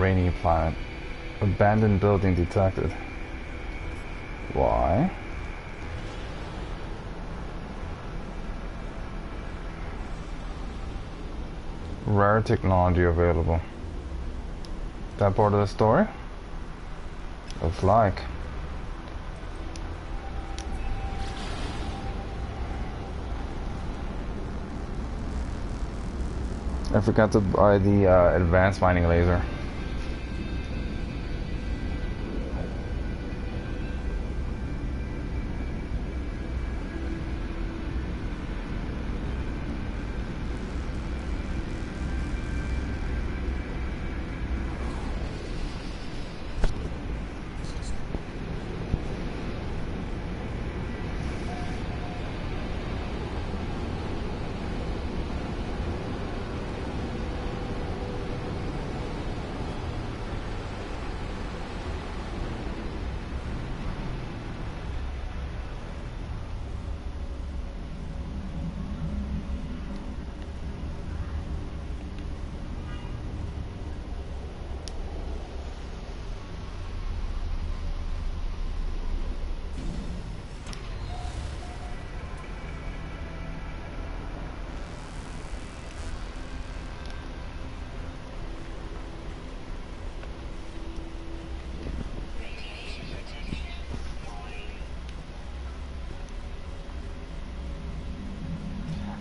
rainy planet. Abandoned building detected. Why? Rare technology available. That part of the story? Looks like. I forgot to buy the advanced mining laser.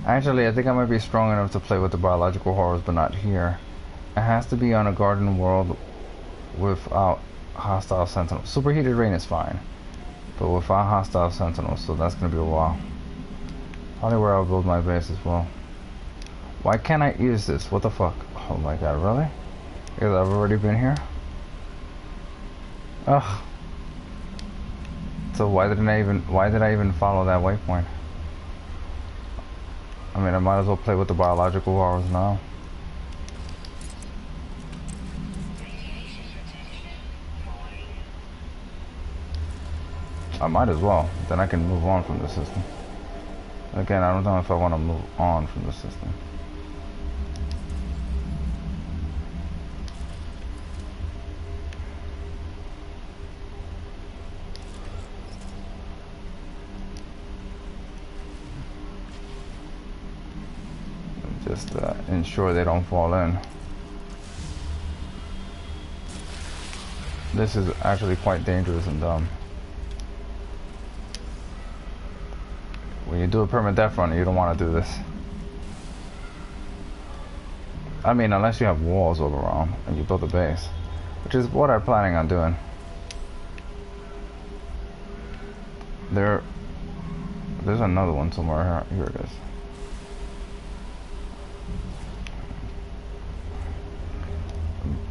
Actually, I think I might be strong enough to play with the biological horrors, but not here. It has to be on a garden world without hostile sentinels. Superheated rain is fine, but without hostile sentinels, so that's gonna be a while. Probably where I'll build my base as well. Why can't I use this? What the fuck? Oh my god, really? Because I've already been here? Ugh. So why did I even follow that waypoint? I mean, I might as well play with the biological horrors now. I might as well. Then I can move on from the system. Again, I don't know if I want to move on from the system. Just ensure they don't fall in. This is actually quite dangerous and dumb. When you do a permadeath run, you don't want to do this. I mean, unless you have walls all around and you build a base, which is what I'm planning on doing. There's another one somewhere here. Here it is.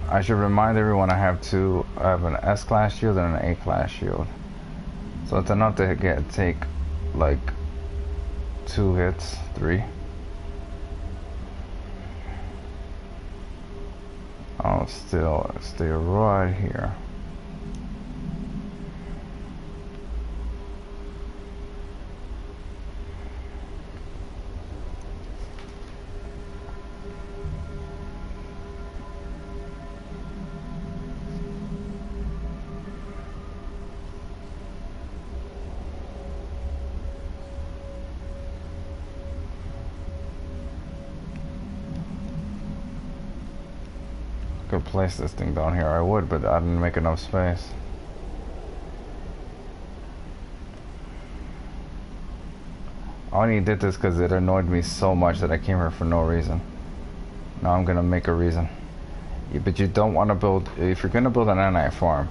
I should remind everyone I have an S-class shield and an A-class shield. So it's enough to take like 2 hits, 3. I'll still stay right here. Could place this thing down here. I would, but I didn't make enough space. I only did this because it annoyed me so much that I came here for no reason. Now I'm gonna make a reason. But you don't want to build, if you're gonna build an NI farm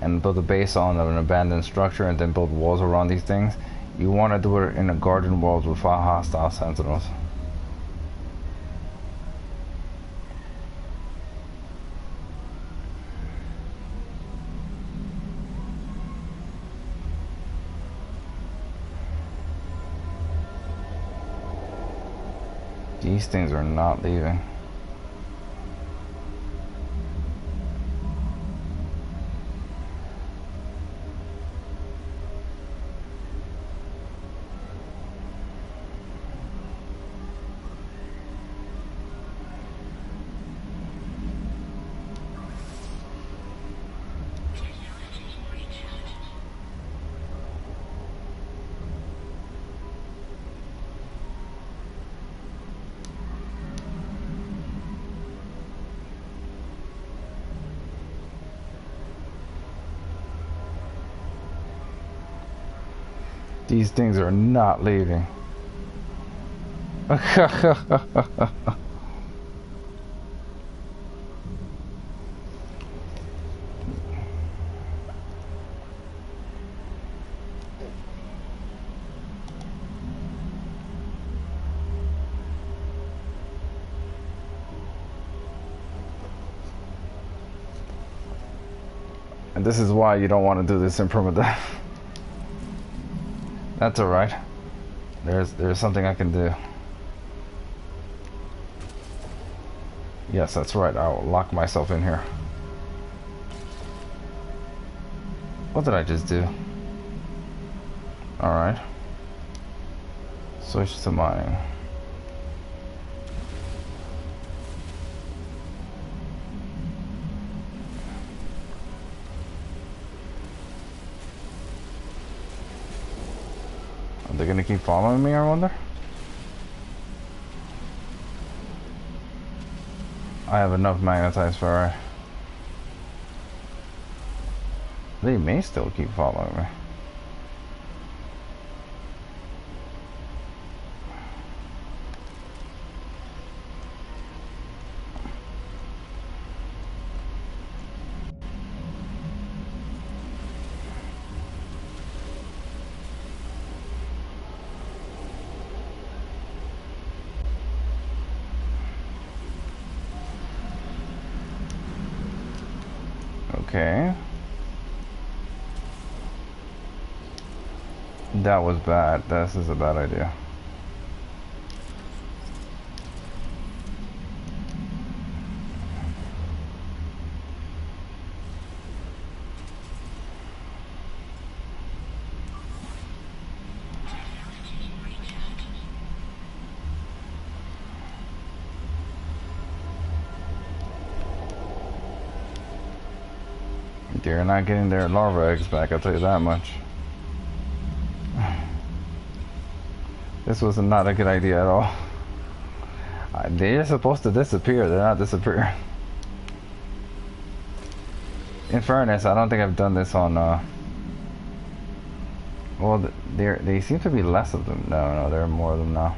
and build a base on an abandoned structure and then build walls around these things, you want to do it in a garden world without hostile sentinels. These things are not leaving. These things are not leaving. And this is why you don't want to do this in permadeath. That's alright. There's something I can do. Yes, that's right. I'll lock myself in here. What did I just do? Alright. Switch to mining. Are they gonna keep following me, I wonder? I have enough magnetized ferrite. They may still keep following me. Okay. That was bad. This is a bad idea. They're not getting their larva eggs back, I'll tell you that much. This was not a good idea at all. They're supposed to disappear, they're not disappearing. In fairness, I don't think I've done this on, well, they seem to be less of them. No, there are more of them now.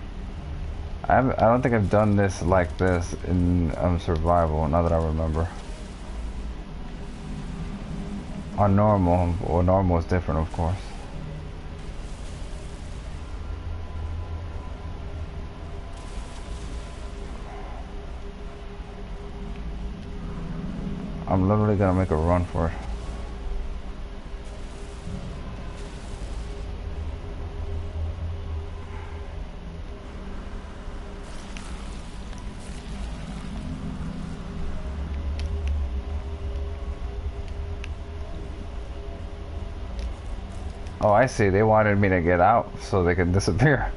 I don't think I've done this like this in survival, now that I remember. On normal, or normal is different, of course. I'm literally gonna make a run for it. Oh, I see. They wanted me to get out so they could disappear.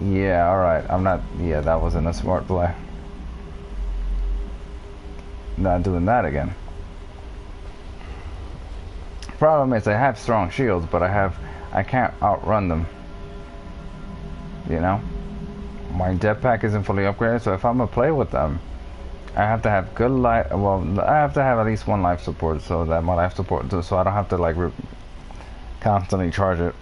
Yeah, alright. I'm not... Yeah, that wasn't a smart play. Not doing that again. Problem is, I have strong shields, but I can't outrun them. You know? My jetpack isn't fully upgraded, so if I'm gonna play with them, I have to have good life... Well, I have to have at least one life support, so that my life support... So I don't have to, like... constantly charge it,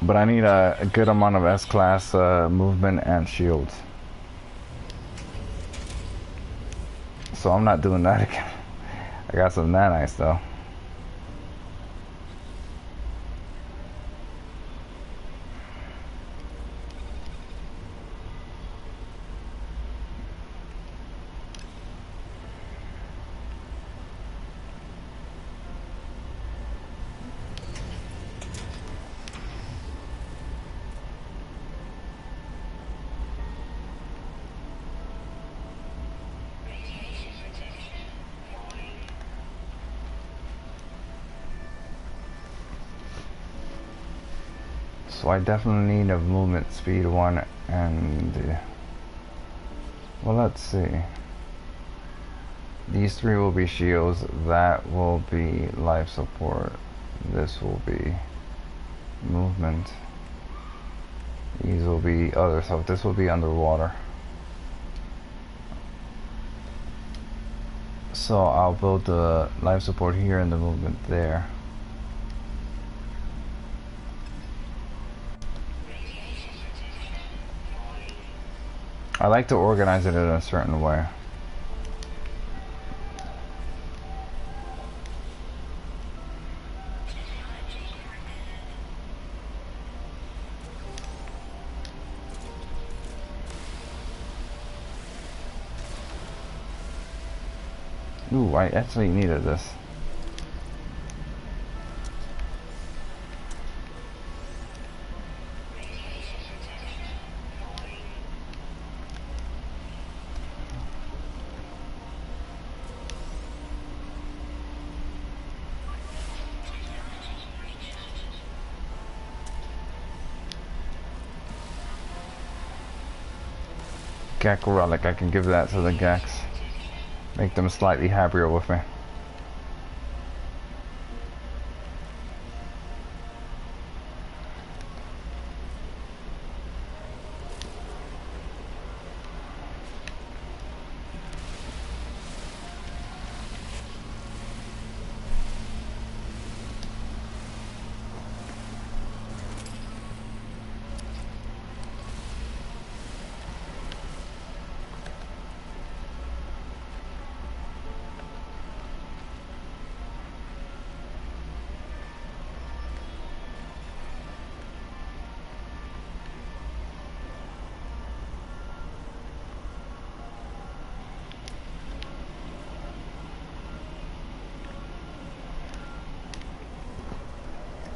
but I need a good amount of S-class movement and shields, so I'm not doing that again. I got some nanites though. So I definitely need a movement speed one, and well, let's see. These three will be shields, that will be life support, this will be movement, these will be other stuff, this will be underwater. So I'll build the life support here and the movement there. I like to organize it in a certain way. Ooh, I actually needed this. Gek relic, I can give that to the Geks. Make them slightly happier with me.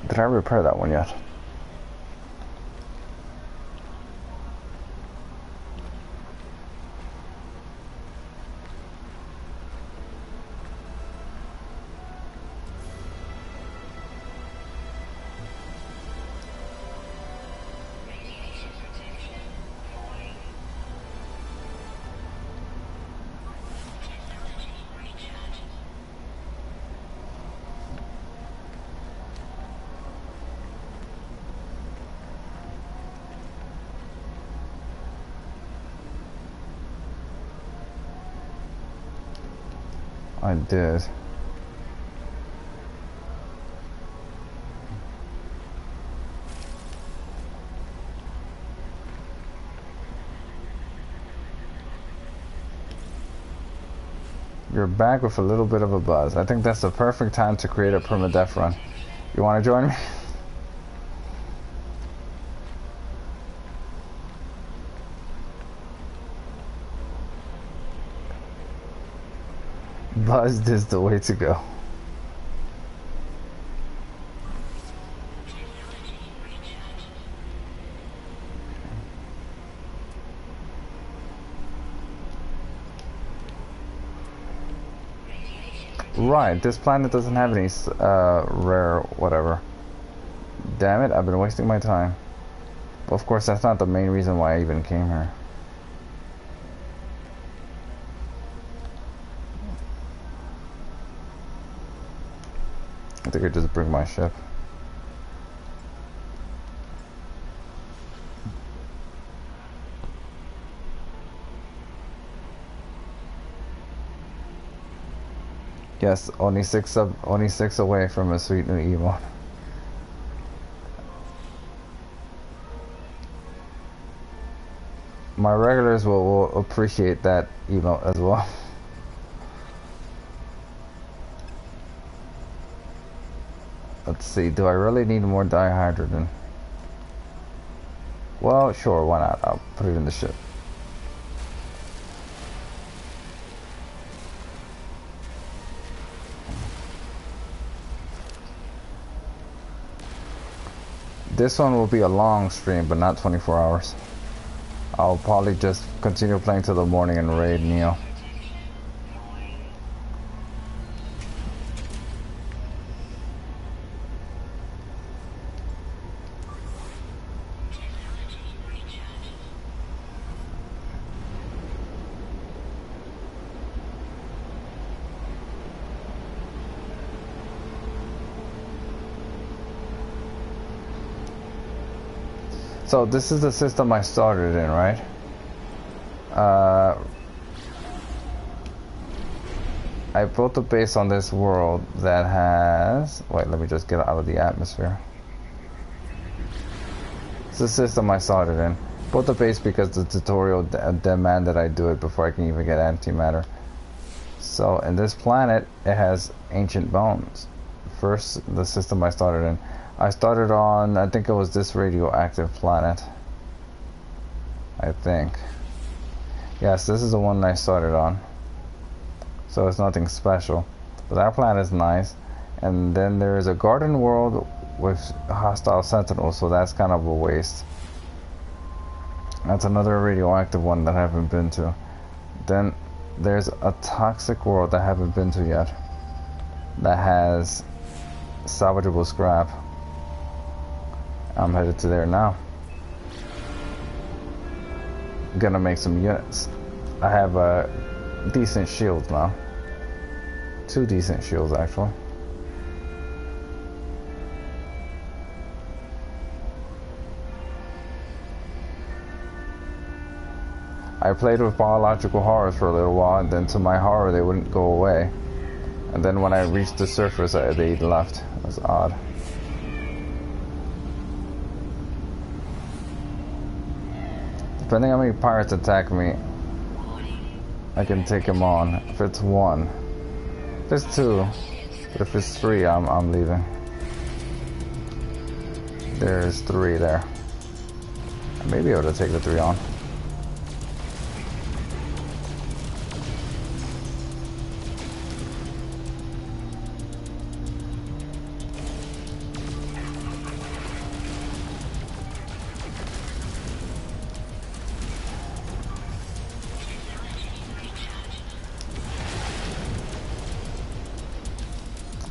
Did I repair that one yet? I did. You're back with a little bit of a buzz. I think that's the perfect time to create a permadeath run. You want to join me? Buzzed is the way to go. Right, this planet doesn't have any rare whatever. Damn it, I've been wasting my time. But of course, that's not the main reason why I even came here. I think I just bring my ship. Yes, only six away from a sweet new emote. My regulars will appreciate that emote as well. Let's see, do I really need more dihydrogen? Well, sure, why not? I'll put it in the ship. This one will be a long stream, but not 24 hours. I'll probably just continue playing till the morning and raid Neo. So this is the system I started in, right? I built a base on this world that has... Wait, let me just get out of the atmosphere. It's the system I started in. Both the base because the tutorial demanded I do it before I can even get antimatter. So in this planet, it has ancient bones. First, the system I started in. I started on, I think it was this radioactive planet. I think. Yes, this is the one I started on. So it's nothing special. But that planet is nice. And then there is a garden world with hostile sentinels, so that's kind of a waste. That's another radioactive one that I haven't been to. Then there's a toxic world that I haven't been to yet that has salvageable scrap. I'm headed to there now. Gonna make some units. I have a decent shields now. 2 decent shields actually. I played with biological horrors for a little while, and then to my horror they wouldn't go away. And then when I reached the surface, they left. It was odd. Depending on how many pirates attack me, I can take them on. If it's 1. If it's 2. But if it's 3, I'm leaving. There's 3 there. I may be able to take the 3 on.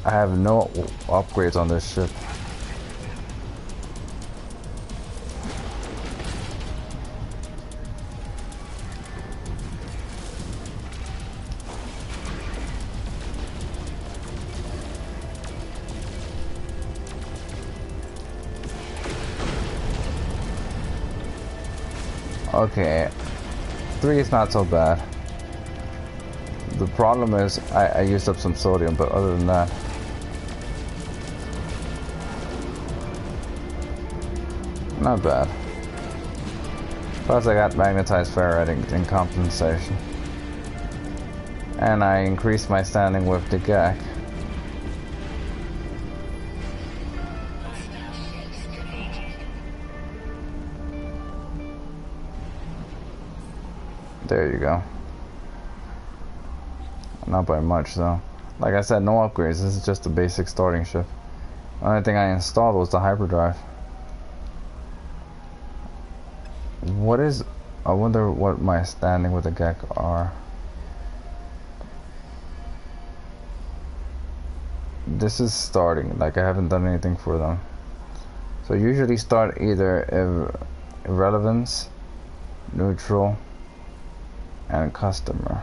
I have no upgrades on this ship. Okay, 3 is not so bad. The problem is I used up some sodium, but other than that, not bad. Plus I got magnetized ferrite in compensation. And I increased my standing with the GAC. There you go. Not by much though. Like I said, no upgrades. This is just a basic starting ship. The only thing I installed was the hyperdrive. What is... I wonder what my standing with the GEC are. This is starting. Like I haven't done anything for them. So usually start either irrelevance, neutral, and customer.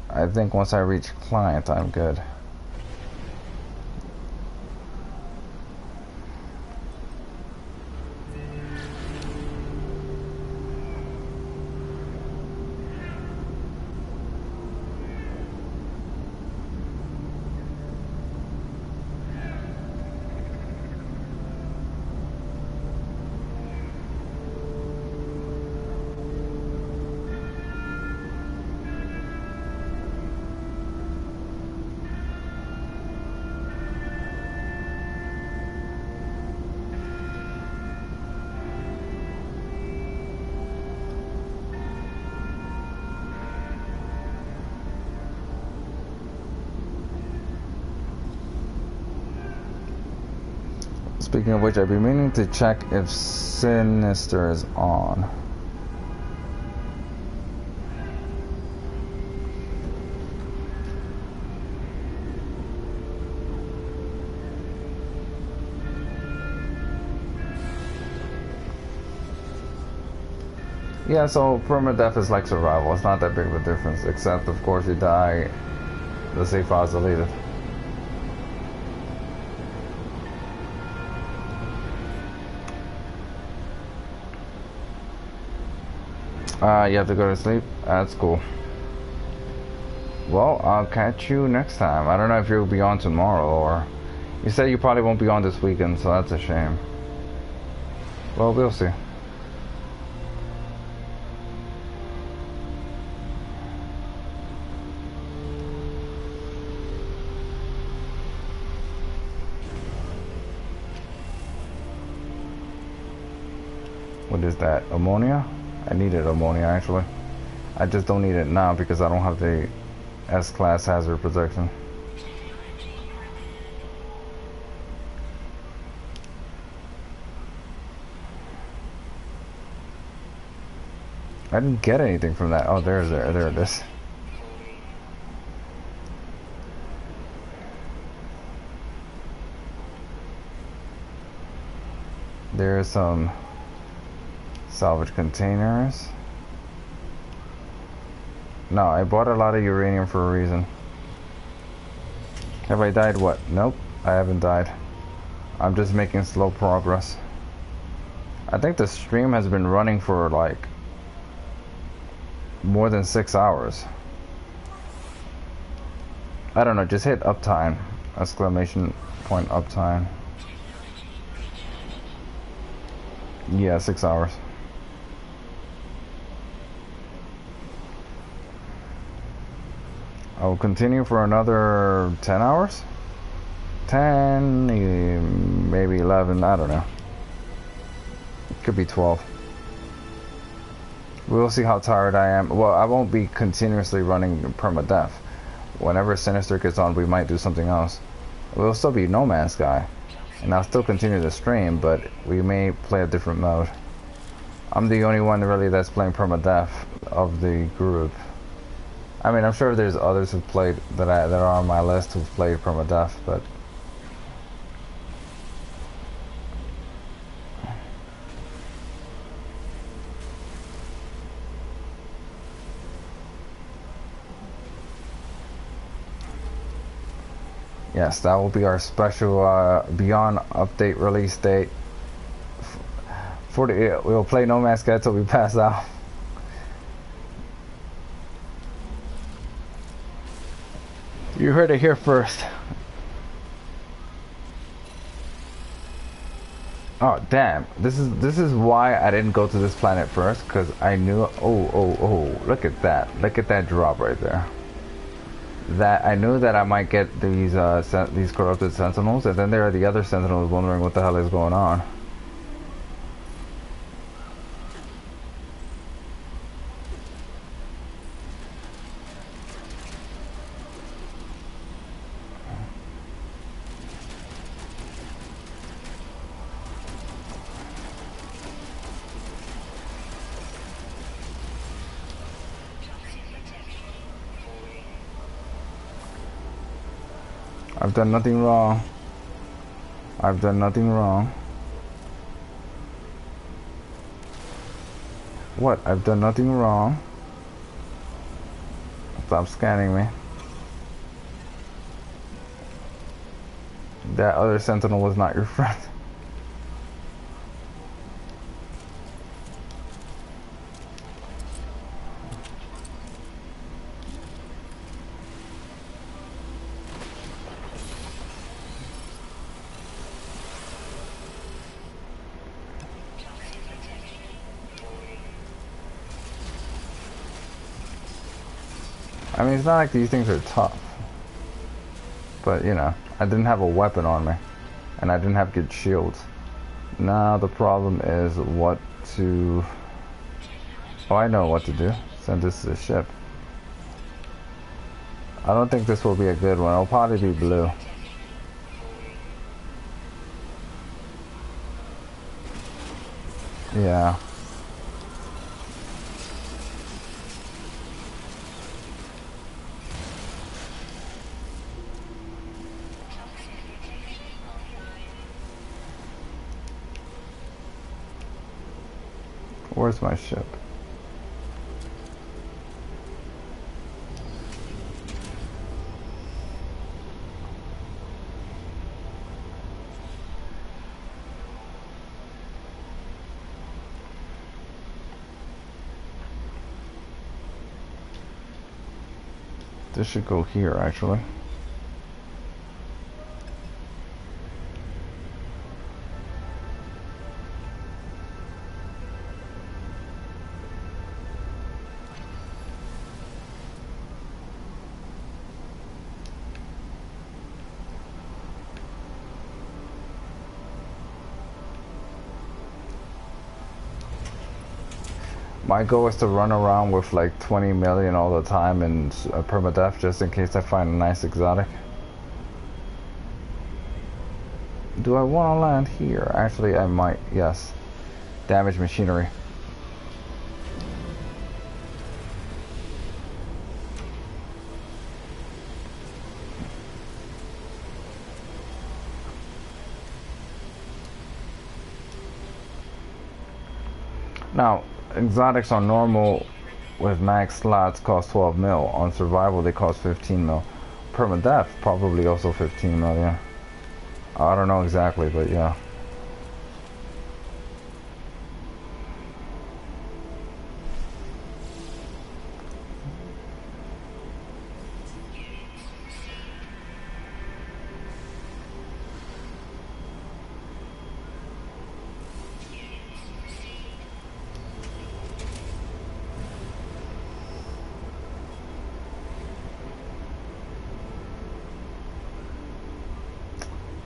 I think once I reach client, I'm good. Speaking of which, I've been meaning to check if Sinister is on. Yeah, so permadeath is like survival. It's not that big of a difference, except of course you die, the save file is deleted. You have to go to sleep? That's cool. Well, I'll catch you next time. I don't know if you'll be on tomorrow, or... You said you probably won't be on this weekend, so that's a shame. Well, we'll see. What is that? Ammonia? I needed ammonia actually. I just don't need it now because I don't have the S-class hazard protection. I didn't get anything from that. Oh, there it is. There's some salvage containers. No, I bought a lot of uranium for a reason. Have I died? What? Nope, I haven't died. I'm just making slow progress. I think the stream has been running for like more than 6 hours. I don't know, just hit uptime. Exclamation point uptime. Yeah, 6 hours. I will continue for another 10 hours? 10, maybe 11, I don't know. It could be 12. We'll see how tired I am. Well, I won't be continuously running Permadeath. Whenever Sinister gets on, we might do something else. We'll still be No Man's Sky. And I'll still continue the stream, but we may play a different mode. I'm the only one really that's playing Permadeath of the group. I mean, I'm sure there's others who've played that are on my list who've played Permadeath, but yes, that will be our special Beyond update release date. We'll play No Man's Sky till we pass out. You heard it here first. Oh damn! This is why I didn't go to this planet first, because I knew. Oh! Look at that! Look at that drop right there. That I knew that I might get these corrupted sentinels, and then there are the other sentinels wondering what the hell is going on. I've done nothing wrong. I've done nothing wrong. What? I've done nothing wrong. Stop scanning me. That other sentinel was not your friend. I mean, it's not like these things are tough. But, you know, I didn't have a weapon on me. And I didn't have good shields. Now the problem is what to... Oh, I know what to do. Send this to the ship. I don't think this will be a good one. It'll probably be blue. Yeah. Where's my ship? This should go here, actually. My goal is to run around with like 20 million all the time and permadeath just in case I find a nice exotic. Do I want to land here? Actually, I might, yes. Damaged machinery. Now, exotics on normal with max slots cost 12 mil. On survival, they cost 15 mil. Permadeath, probably also 15 mil, yeah. I don't know exactly, but yeah.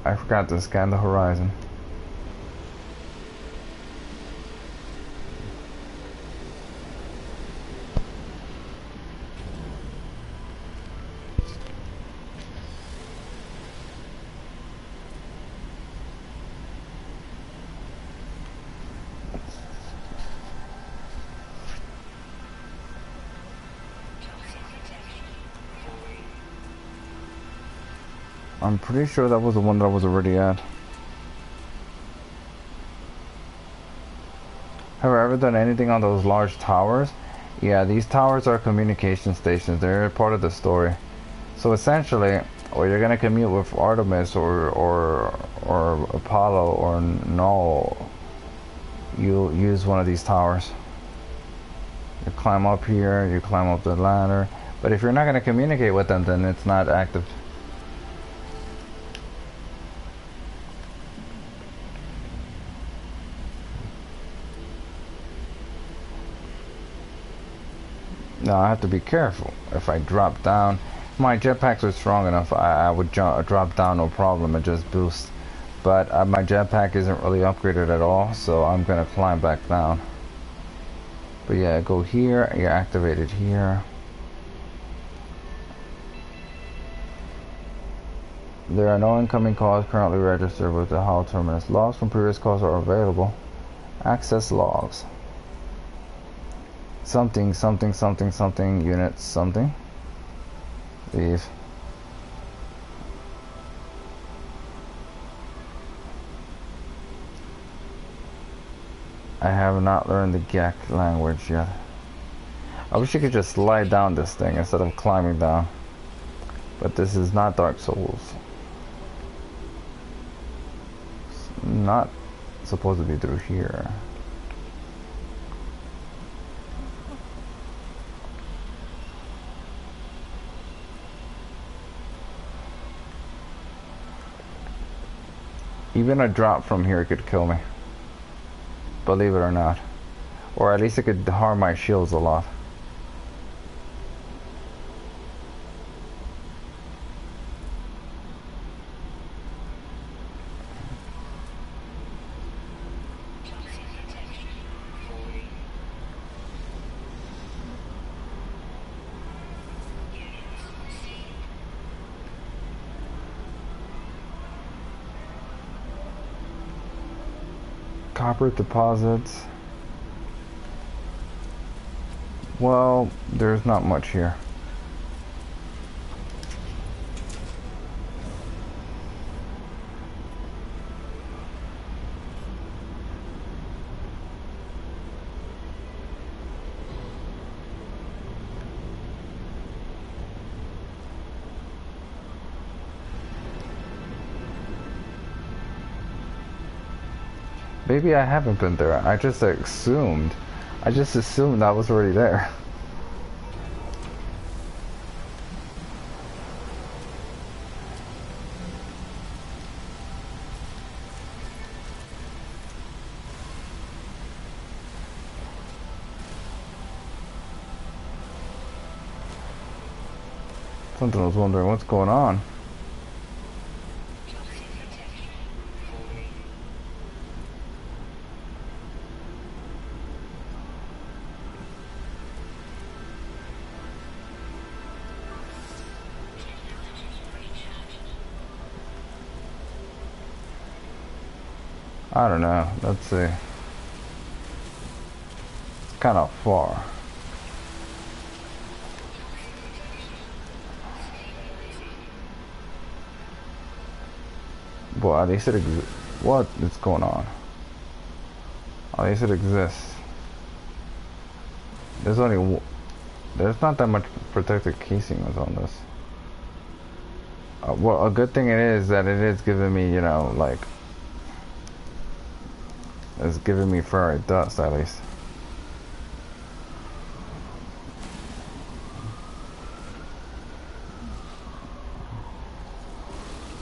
I forgot to scan the horizon. I'm pretty sure that was the one that I was already at. Have I ever done anything on those large towers? Yeah, these towers are communication stations. They're part of the story. So essentially, or you're gonna commute with Artemis or Apollo or Null, you use one of these towers. You climb up here, you climb up the ladder. But if you're not gonna communicate with them, then it's not active. Now I have to be careful. If I drop down, my jetpacks are strong enough, I would drop down no problem and just boost. But my jetpack isn't really upgraded at all, so I'm gonna climb back down. But yeah, go here, you're activated here. There are no incoming calls currently registered with the HAL terminus. Logs from previous calls are available. Access logs. Something, something, something, something, unit, something. Leave. I have not learned the GAC language yet. I wish you could just slide down this thing instead of climbing down. But this is not Dark Souls. It's not supposed to be through here. Even a drop from here could kill me. Believe it or not. Or at least it could harm my shields a lot. Copper deposits. Well, there's not much here. Maybe I haven't been there. I just assumed that was already there. Something was wondering what's going on. I don't know. Let's see. It's kind of far. But at least it exists. What is going on? At least it exists. There's only... There's not that much protected casings on this. Well, a good thing it is that it is giving me, you know, like... It's giving me ferrite dust, at least.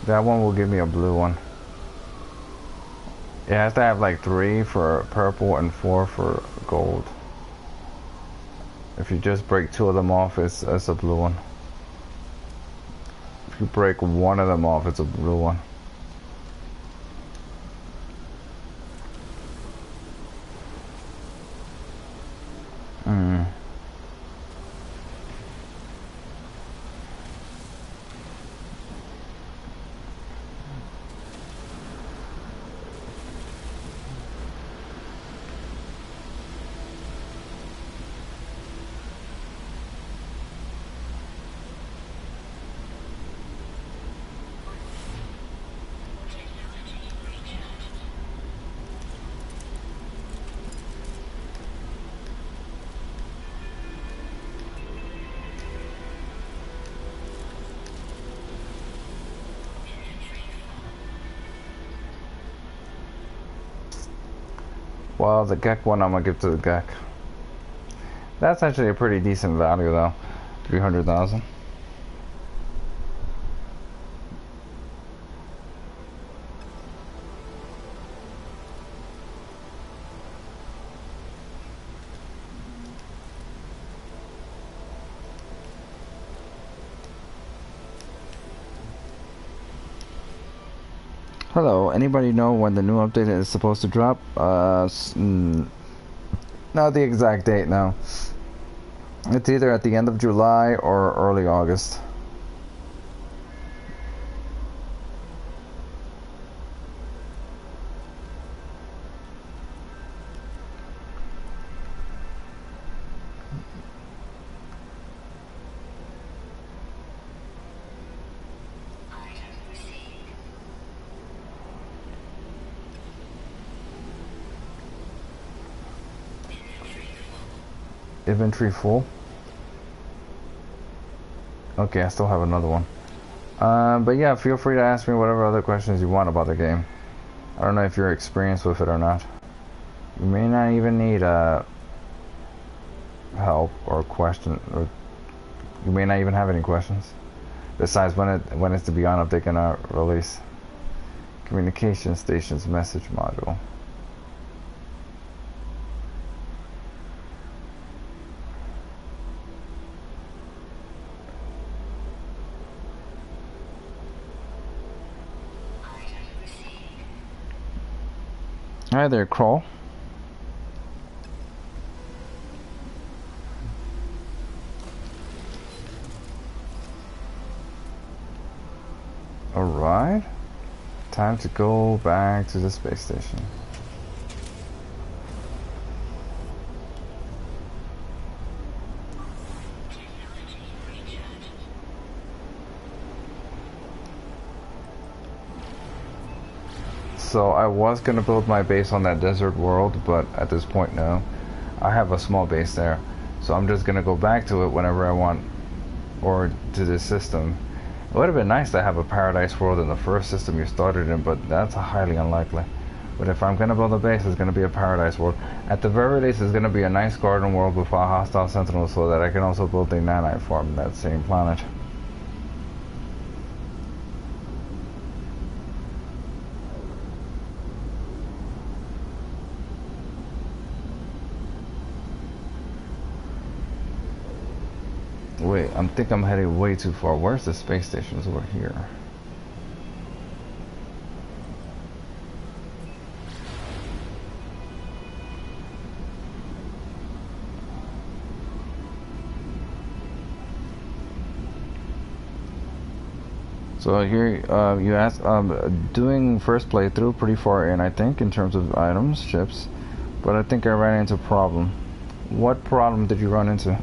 That one will give me a blue one. It has to have like 3 for purple and 4 for gold. If you just break 2 of them off, it's a blue one. If you break 1 of them off, it's a blue one. Well, the Gek one I'm gonna give to the Gek. That's actually a pretty decent value though. 300,000. Hello, anybody know when the new update is supposed to drop? Not the exact date now. It's either at the end of July or early August. Inventory full. Okay, I still have another one. But yeah, feel free to ask me whatever other questions you want about the game. I don't know if you're experienced with it or not. You may not even need help or question, or you may not even have any questions. Besides, when it's to be on, if they're gonna release communication stations message module. Hi there, Crawl. Alright. Time to go back to the space station. So I was gonna build my base on that desert world, but at this point no. I have a small base there. So I'm just gonna go back to it whenever I want, or to this system. It would have been nice to have a paradise world in the first system you started in, but that's highly unlikely. But if I'm gonna build a base, it's gonna be a paradise world. At the very least, it's gonna be a nice garden world without hostile sentinels, so that I can also build a nanite farm on that same planet. Wait, I think I'm heading way too far. Where's the space station? It's over here. So here, you asked, doing first playthrough pretty far in, I think, in terms of items, ships. But I think I ran into a problem. What problem did you run into?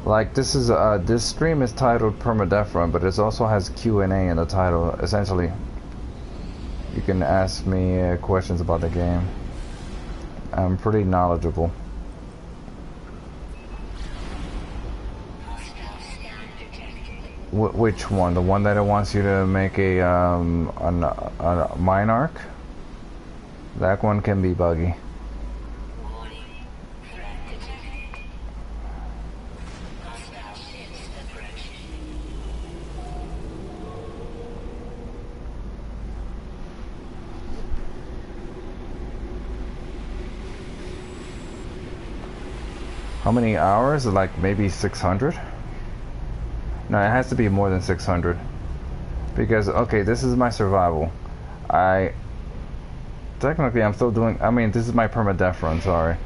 Like this is this stream is titled Permadeath Run, but it also has Q&A in the title. Essentially, you can ask me questions about the game. I'm pretty knowledgeable. Which one? The one that it wants you to make a mine arc? That one can be buggy. How many hours? Like maybe 600? No, it has to be more than 600. Because, okay, this is my survival. Technically, I'm still doing... I mean, this is my permadeath run, sorry.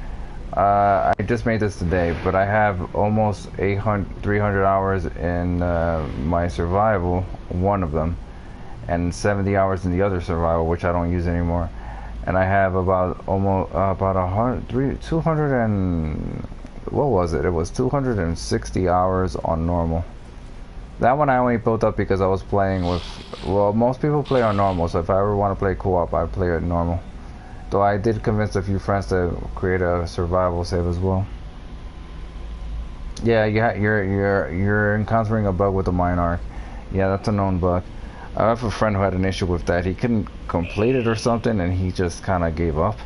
I just made this today, but I have almost 300 hours in my survival, one of them. And 70 hours in the other survival, which I don't use anymore. And I have about almost... about 200 and... What was it? It was 260 hours on normal. That one I only built up because I was playing with... Well, most people play on normal, so if I ever want to play co-op, I play it normal. Though I did convince a few friends to create a survival save as well. Yeah, you're encountering a bug with the mine arc. Yeah, that's a known bug. I have a friend who had an issue with that. He couldn't complete it or something, and he just kind of gave up.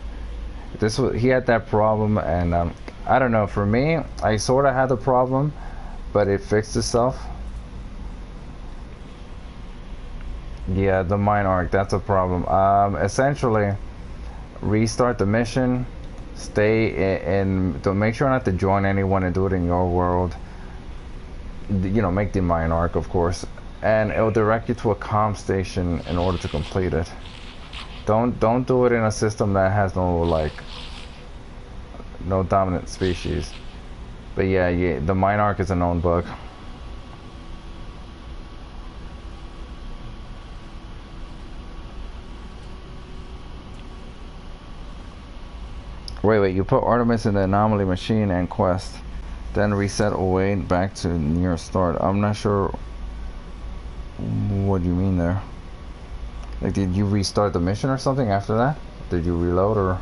He had that problem, and I don't know. For me, I sort of had the problem, but it fixed itself. Yeah, the mine arc, that's a problem. Essentially, restart the mission, stay in, to make sure not to join anyone and do it in your world. You know, make the mine arc, of course, and it'll direct you to a comm station in order to complete it. Don't do it in a system that has no dominant species. But yeah, the mine arc is a known bug. Wait, you put Artemis in the anomaly machine and quest, then reset away back to near start. I'm not sure what you mean there. Like, did you restart the mission or something after that? Did you reload or?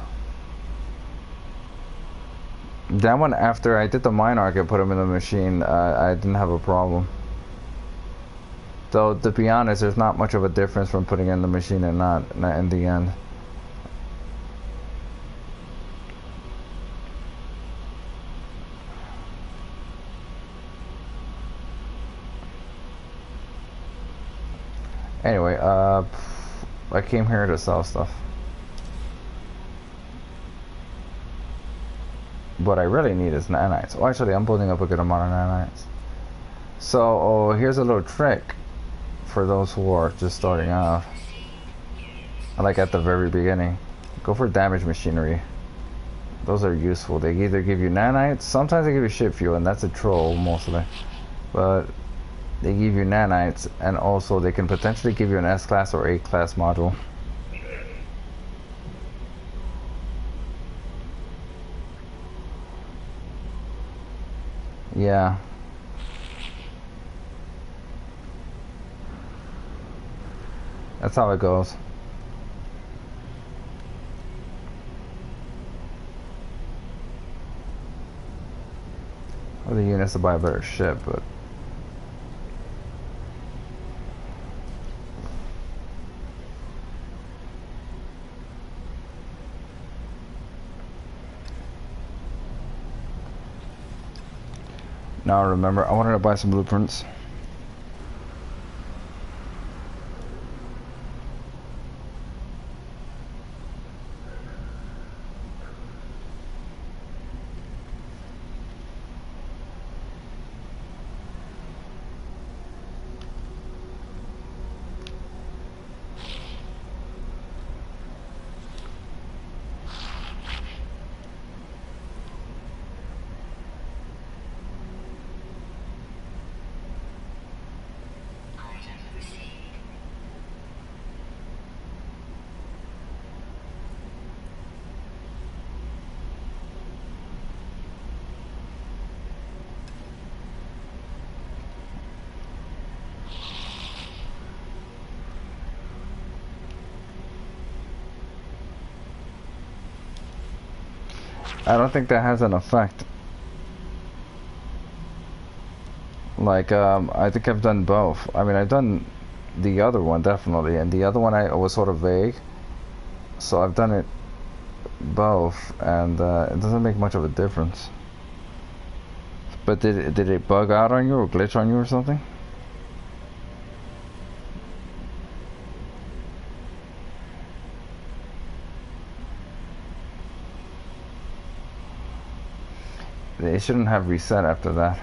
That one, after I did the mine arc and put him in the machine, I didn't have a problem. Though, to be honest, there's not much of a difference from putting in the machine and not in the end. Anyway, I came here to sell stuff. What I really need is nanites. Oh, actually, I'm building up a good amount of nanites. So, here's a little trick for those who are just starting off. Like at the very beginning. Go for damage machinery. Those are useful. They either give you nanites, sometimes they give you ship fuel, and that's a troll mostly. But they give you nanites, and also they can potentially give you an S-class or A-class module. Yeah. That's how it goes. Other units to buy a better ship, but now remember, I wanted to buy some blueprints. I don't think that has an effect. Like, I think I've done both. I mean, I've done the other one, definitely, and the other one I was sort of vague. So I've done it both, and it doesn't make much of a difference. But did it bug out on you or glitch on you or something? It shouldn't have reset after that.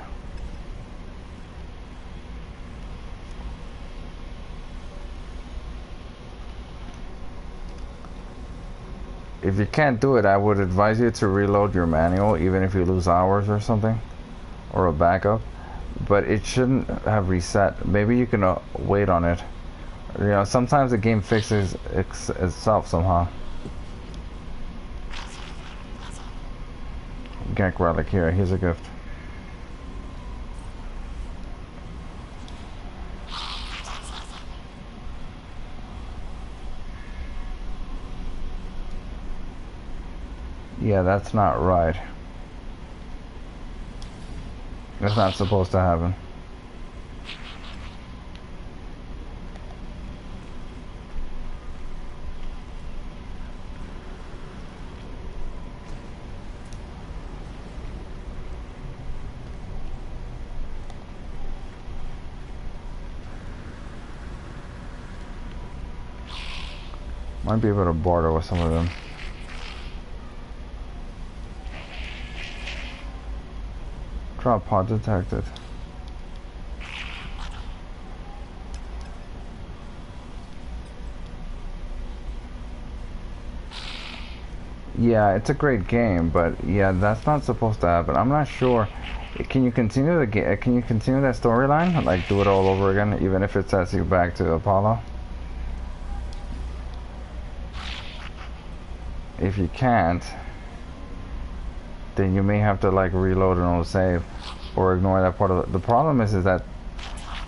If you can't do it, I would advise you to reload your manual, even if you lose hours or something, or a backup. But it shouldn't have reset. Maybe you can wait on it. You know, sometimes the game fixes itself somehow. Gank relic here. Here's a gift. Yeah, that's not right. That's not supposed to happen. Might be able to barter with some of them. Drop pod detected. Yeah, it's a great game, but yeah, that's not supposed to happen. I'm not sure. Can you continue the game? Can you continue that storyline? Like do it all over again, even if it sets you back to Apollo? If you can't, then you may have to like reload and old save, or ignore that part of it. The problem is that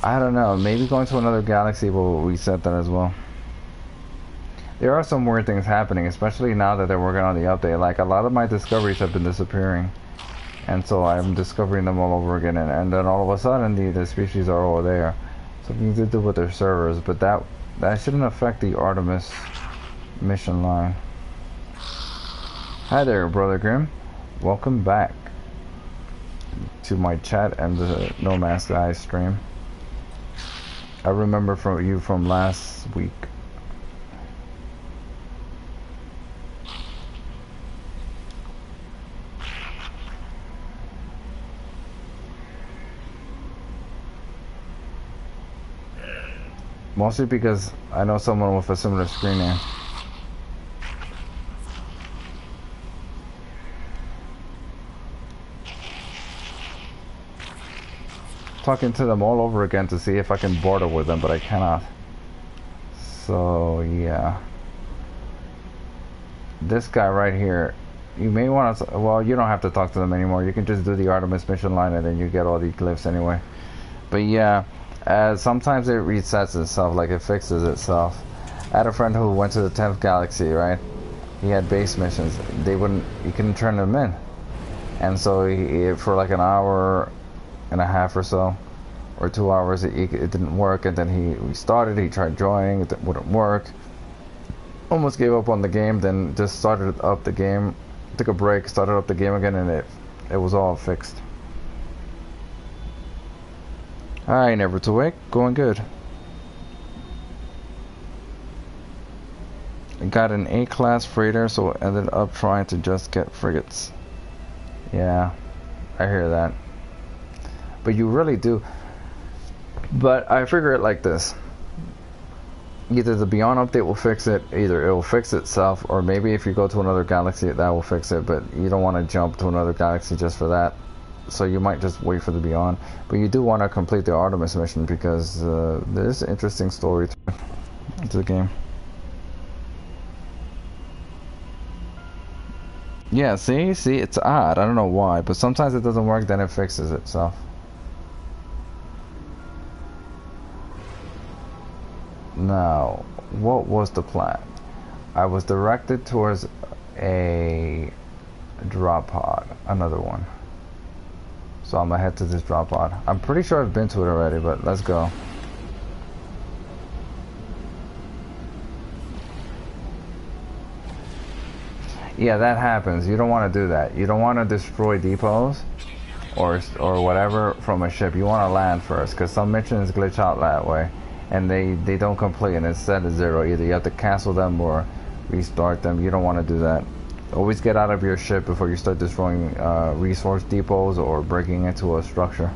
I don't know. Maybe going to another galaxy will reset that as well. There are some weird things happening, especially now that they're working on the update. Like a lot of my discoveries have been disappearing, and so I'm discovering them all over again. And then all of a sudden, the species are all there. Something to do with their servers, but that shouldn't affect the Artemis mission line. Hi there, Brother Grimm. Welcome back to my chat and the No Mask Guys stream. I remember you from last week. Mostly because I know someone with a similar screen name. Talking to them all over again to see if I can barter with them, but I cannot. So yeah, this guy right here, you may want to, well, you don't have to talk to them anymore. You can just do the Artemis mission line and then you get all the glyphs anyway. But yeah, sometimes it resets itself, like it fixes itself. I had a friend who went to the 10th galaxy, right? He had base missions. He couldn't turn them in, and so he for like an hour and a half or so, or 2 hours, it didn't work, and then he restarted. He tried joining, it wouldn't work. Almost gave up on the game, then just started up the game, took a break, started up the game again, and it was all fixed. Hi, Never to Wake, going good. I got an A-class freighter, so I ended up trying to just get frigates. Yeah, I hear that. But you really do. But I figure it like this. Either the Beyond update will fix it, either it will fix itself, or maybe if you go to another galaxy that will fix it, but you don't want to jump to another galaxy just for that. So you might just wait for the Beyond. But you do want to complete the Artemis mission because there's an interesting story to the game. Yeah, see, it's odd. I don't know why, but sometimes it doesn't work, then it fixes itself. Now, what was the plan? I was directed towards a drop pod, another one. So I'm gonna head to this drop pod. I'm pretty sure I've been to it already, but let's go. Yeah, that happens. You don't want to do that. You don't want to destroy depots or whatever from a ship. You want to land first, because some missions glitch out that way, and they don't complete, and it's set at 0. Either you have to cancel them or restart them. You don't want to do that. Always get out of your ship before you start destroying resource depots or breaking into a structure.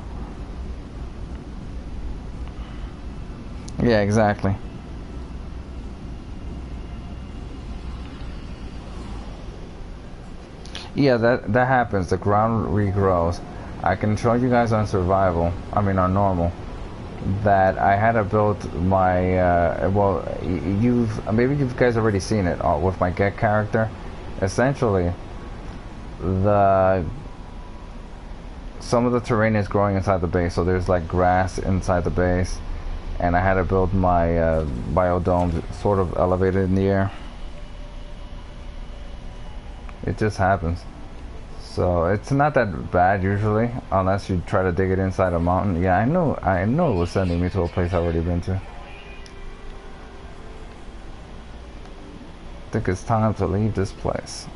Yeah, exactly. Yeah, that happens. The ground regrows. I can show you guys on survival, I mean on normal, that I had to build my well, maybe you guys already seen it with my get character. Essentially, some of the terrain is growing inside the base, so there's like grass inside the base, and I had to build my biodome sort of elevated in the air. It just happens. So it's not that bad usually, unless you try to dig it inside a mountain. Yeah, I know it was sending me to a place I've already been to. I think it's time to leave this place.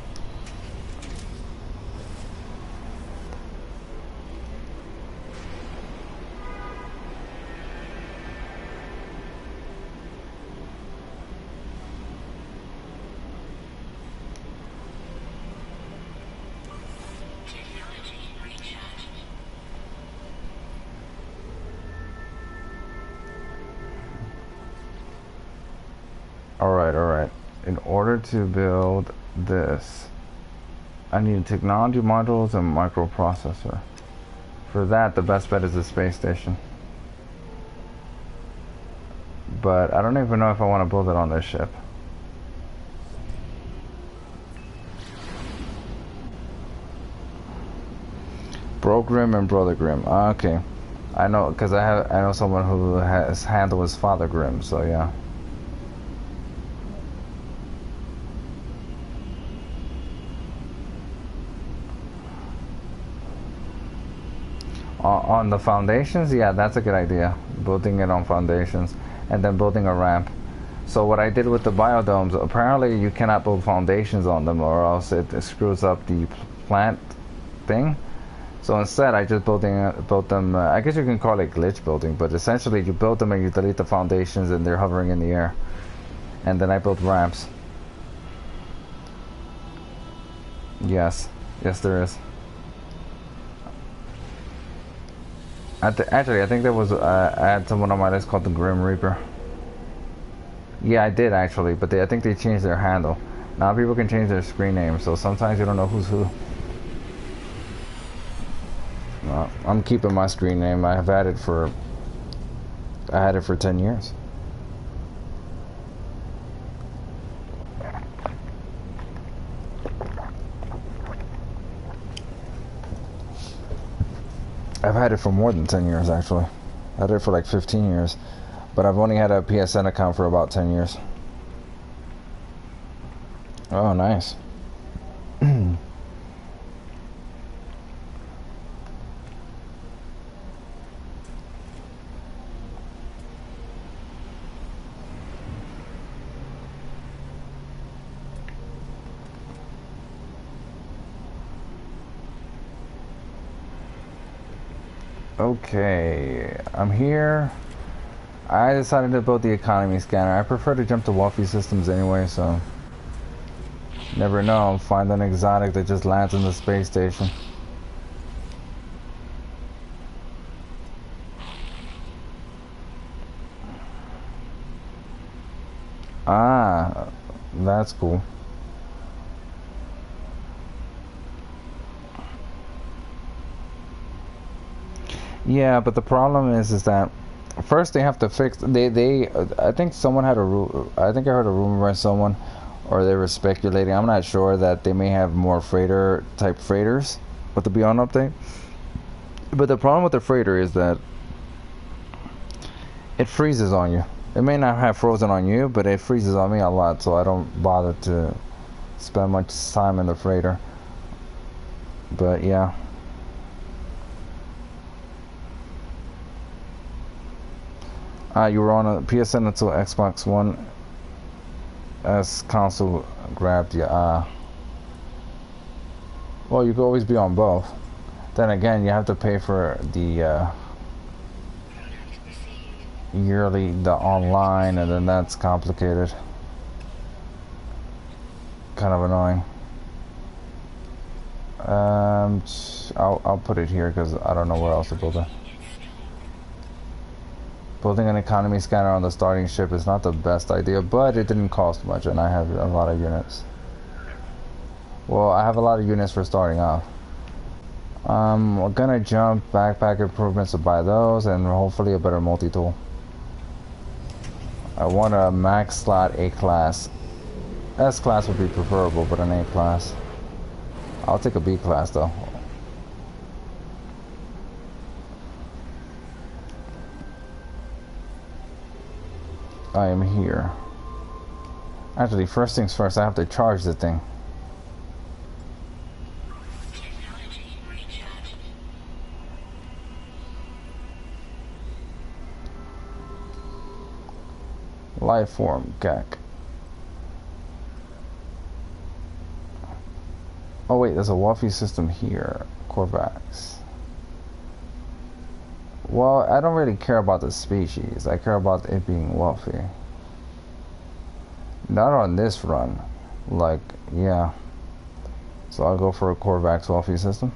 Alright. In order to build this, I need technology modules and microprocessor. For that, the best bet is the space station. But I don't even know if I want to build it on this ship. Bro Grimm and Brother Grimm. Okay. I know, because I know someone who has handled his Father Grimm, so yeah. On the foundations, yeah, that's a good idea. Building it on foundations and then building a ramp. So what I did with the biodomes, apparently you cannot build foundations on them or else it screws up the plant thing. So instead I just built them, I guess you can call it glitch building, but essentially you build them and you delete the foundations and they're hovering in the air. And then I built ramps. Yes there is. Actually, I think there was I had someone on my list called the Grim Reaper. Yeah, I did actually, but I think they changed their handle. Now people can change their screen name, so sometimes you don't know who's who. I'm keeping my screen name. I had it for 10 years. I've had it for more than 10 years, actually. I had it for like 15 years. But I've only had a PSN account for about 10 years. Oh, nice. Okay, I'm here. I decided to build the economy scanner. I prefer to jump to wealthy systems anyway, so never know. Find an exotic that just lands in the space station. Ah, that's cool. Yeah, but the problem is that first they have to fix. I think someone had I think I heard a rumor by someone, or they were speculating. I'm not sure that they may have more freighter type freighters with the Beyond update. But the problem with the freighter is that it freezes on you. It may not have frozen on you, but it freezes on me a lot, so I don't bother to spend much time in the freighter. But yeah. You were on a PSN until Xbox One S console grabbed you. Well, you could always be on both. Then again, you have to pay for the yearly, the online, and then that's complicated. Kind of annoying. I'll put it here because I don't know where else to build it. Building an economy scanner on the starting ship is not the best idea, but it didn't cost much, and I have a lot of units. Well, I have a lot of units for starting off. We're gonna jump backpack improvements to buy those, and hopefully a better multi-tool. I want a max slot A-class. S-class would be preferable, but an A-class. I'll take a B-class though. I am here. Actually, first things first, I have to charge the thing. Life form, GAC. Oh wait, there's a Wolfie system here. Corvax. Well, I don't really care about the species. I care about it being Wolfie. Not on this run. Like, yeah. So I'll go for a Corvax Wolfie system.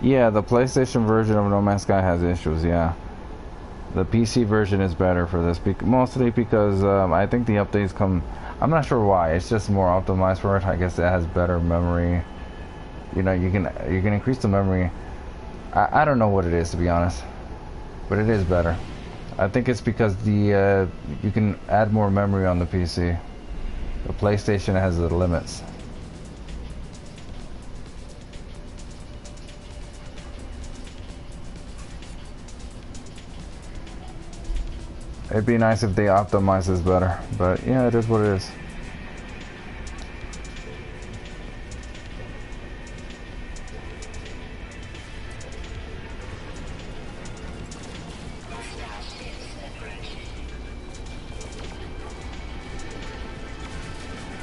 Yeah, the PlayStation version of No Man's Sky has issues, yeah. The PC version is better for this, mostly because I think the updates come... I'm not sure why, it's just more optimized for it. I guess it has better memory. You know, you can increase the memory. I don't know what it is, to be honest. But it is better. I think it's because the you can add more memory on the PC. The PlayStation has the limits. It'd be nice if they optimize this better, but yeah, it is what it is.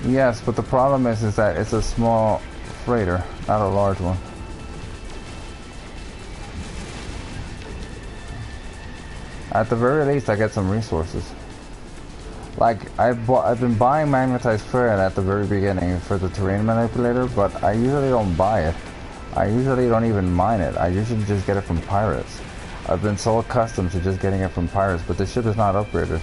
Yes, but the problem is that it's a small freighter, not a large one. At the very least, I get some resources. Like, I've been buying magnetized ferrite at the very beginning for the terrain manipulator, but I usually don't buy it. I usually don't even mine it. I usually just get it from pirates. I've been so accustomed to just getting it from pirates, but the ship is not upgraded.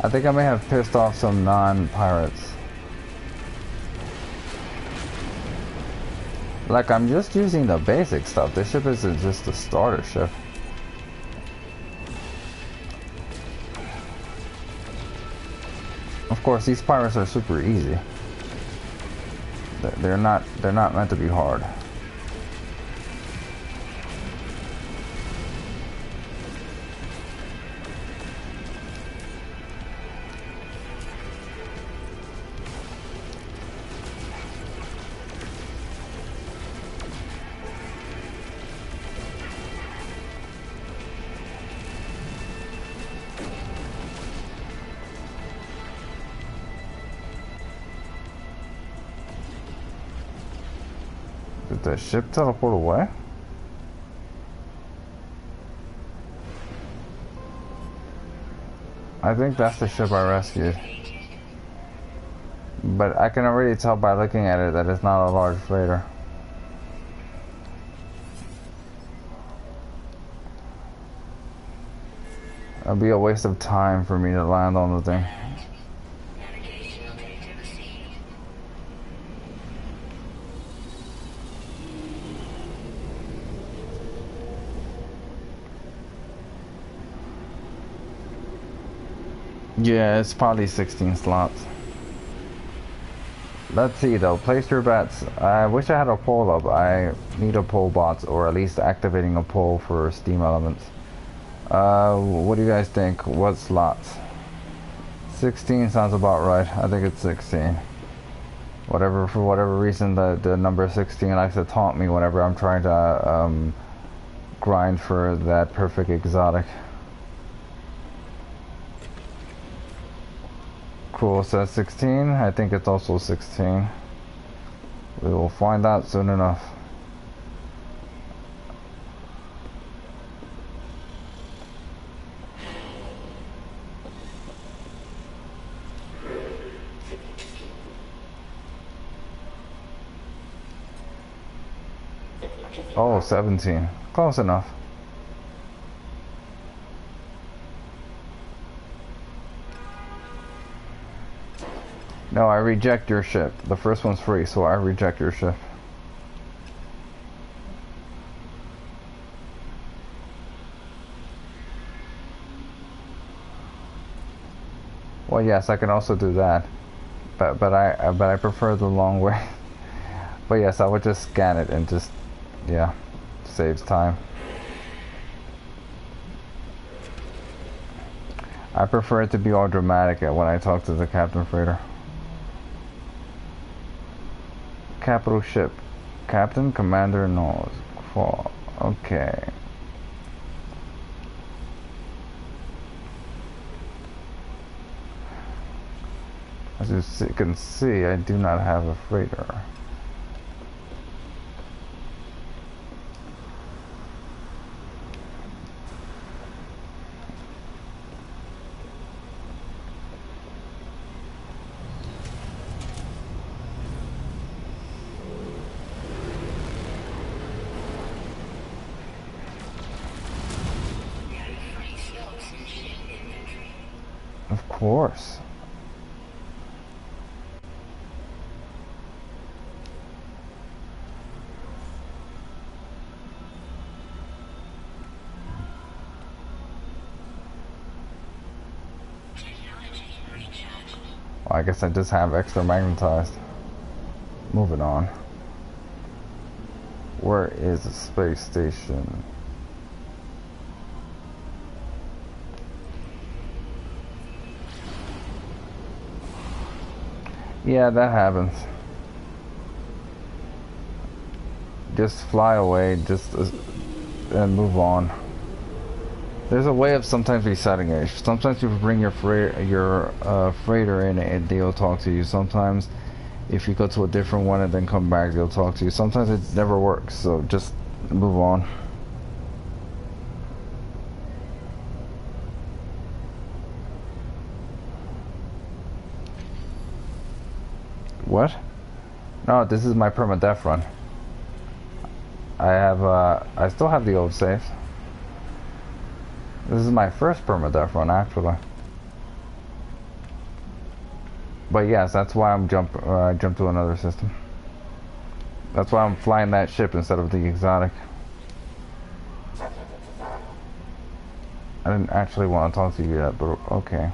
I think I may have pissed off some non-pirates. Like, I'm just using the basic stuff. This ship isn't just a starter ship. Of course, these pirates are super easy. They're not meant to be hard. Did the ship teleport away? I think that's the ship I rescued. But I can already tell by looking at it that it's not a large freighter. It'll be a waste of time for me to land on the thing. Yeah, it's probably 16 slots. Let's see though, place your bets. I wish I had a poll up. I need a poll bots, or at least activating a poll for Steam Elements. What do you guys think? What slots? 16 sounds about right. I think it's 16. Whatever, for whatever reason, the number 16 likes to taunt me whenever I'm trying to grind for that perfect exotic. Cool, says 16. I think it's also 16. We will find out soon enough. Oh, 17. Close enough. No, I reject your ship. The first one's free, so I reject your ship. Well, yes, I can also do that, but I prefer the long way. But yes, I would just scan it and just, yeah, saves time. I prefer it to be all dramatic when I talk to the captain freighter. Capital ship. Captain, commander, knows. Fall. Okay. As you can see, I do not have a freighter. Of course. Well, I guess I just have extra magnetized. Moving on. Where is the space station? Yeah, that happens. Just fly away, just and move on. There's a way of sometimes resetting it. Sometimes you bring your freighter in and they'll talk to you. Sometimes if you go to a different one and then come back, they'll talk to you. Sometimes it never works, so just move on. What? No, this is my permadeath run. I still have the old saves. This is my first permadeath run, actually. But yes, that's why I'm jump to another system. That's why I'm flying that ship instead of the exotic. I didn't actually want to talk to you yet, but okay.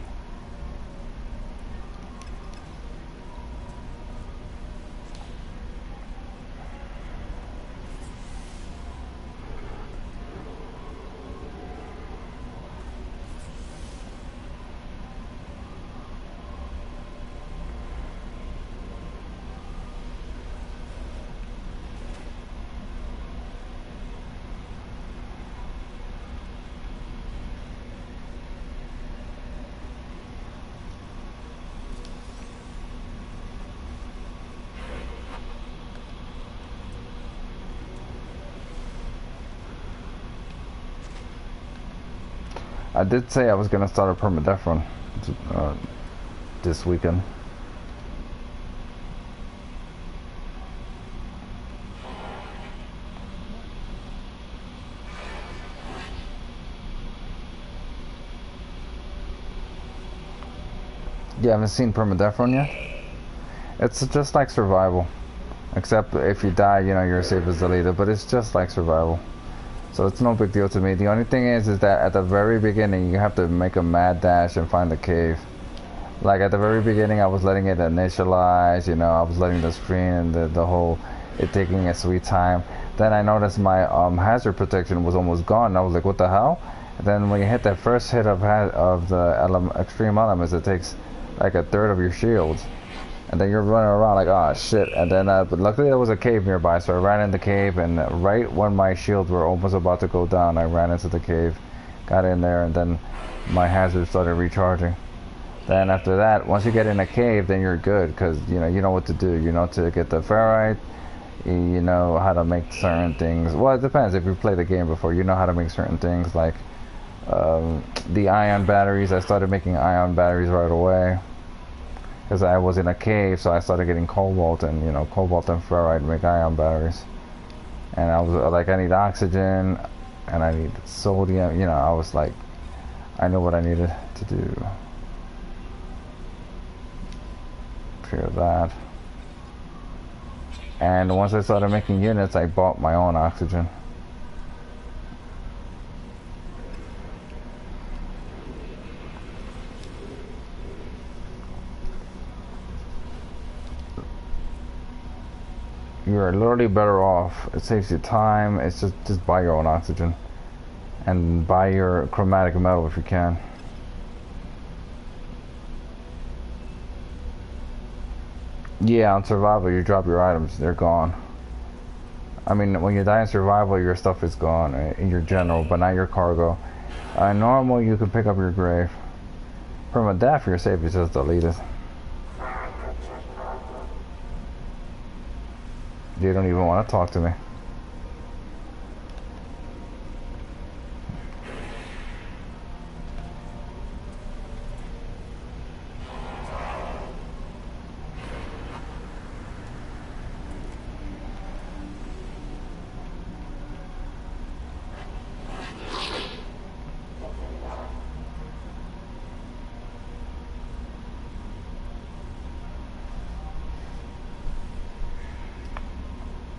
I did say I was gonna start a permadeath run this weekend. You haven't seen permadeath run yet? It's just like survival, except if you die, you know, your save is deleted. But it's just like survival. So it's no big deal to me. The only thing is that at the very beginning you have to make a mad dash and find the cave. Like at the very beginning I was letting it initialize, you know, I was letting the screen and the whole, it taking a sweet time. Then I noticed my hazard protection was almost gone, and I was like, what the hell? And then when you hit that first hit of the extreme elements, it takes like a third of your shields. And then you're running around like, oh shit. And then, but luckily there was a cave nearby, so I ran in the cave, and right when my shields were almost about to go down, I ran into the cave, got in there, and then my hazard started recharging. Then after that, once you get in a cave, then you're good, because you know what to do. You know to get the ferrite, you know how to make certain things. Well, it depends. If you played the game before, you know how to make certain things, like the ion batteries. I started making ion batteries right away because I was in a cave, so I started getting cobalt, and you know, cobalt and ferrite to make ion batteries. And I was like, I need oxygen and I need sodium. You know, I was like, I knew what I needed to do. Clear that. And once I started making units, I bought my own oxygen. You're literally better off. It saves you time. It's just buy your own oxygen. And buy your chromatic metal if you can. Yeah, on survival you drop your items, they're gone. I mean, when you die in survival, your stuff is gone in your general, but not your cargo. Normal, you can pick up your grave. Permadeath, your save is just deleted. You don't even want to talk to me.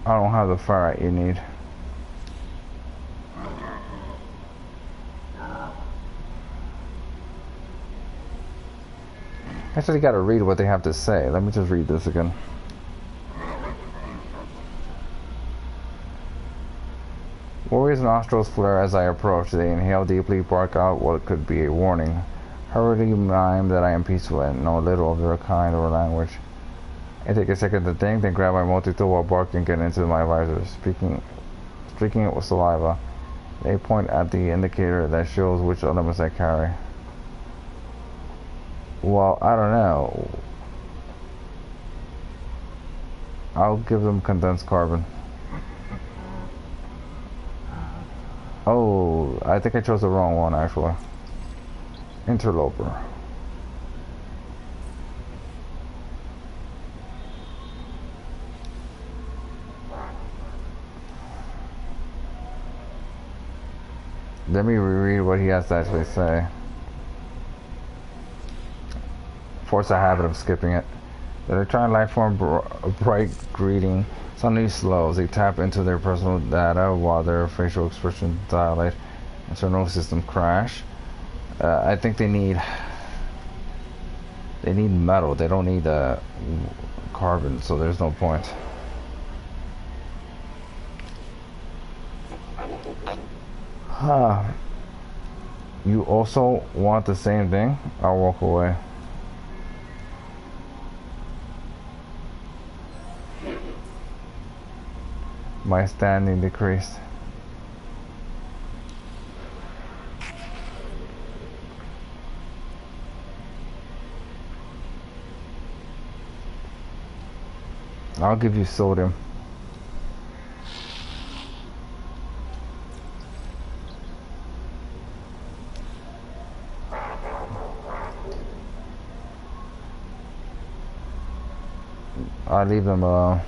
I don't have the ferrite you need. Actually, gotta read what they have to say. Let me just read this again. Warrior's nostrils flare as I approach. They inhale deeply, bark out what could be a warning. Hurriedly mime that I am peaceful and know little of their kind or language. I take a second to think, then grab my multi-tool while barking and get into my visor, streaking it with saliva. They point at the indicator that shows which elements I carry. Well, I don't know. I'll give them condensed carbon. Oh, I think I chose the wrong one actually. Interloper. Let me reread what he has to actually say. Force a habit of skipping it. The electronic life form bright greeting suddenly slows. They tap into their personal data while their facial expressions dilate. Internal system crash. I think they need metal. They don't need carbon, so there's no point. You also want the same thing? I'll walk away. My standing decreased. I'll give you sodium. I'll leave them alone.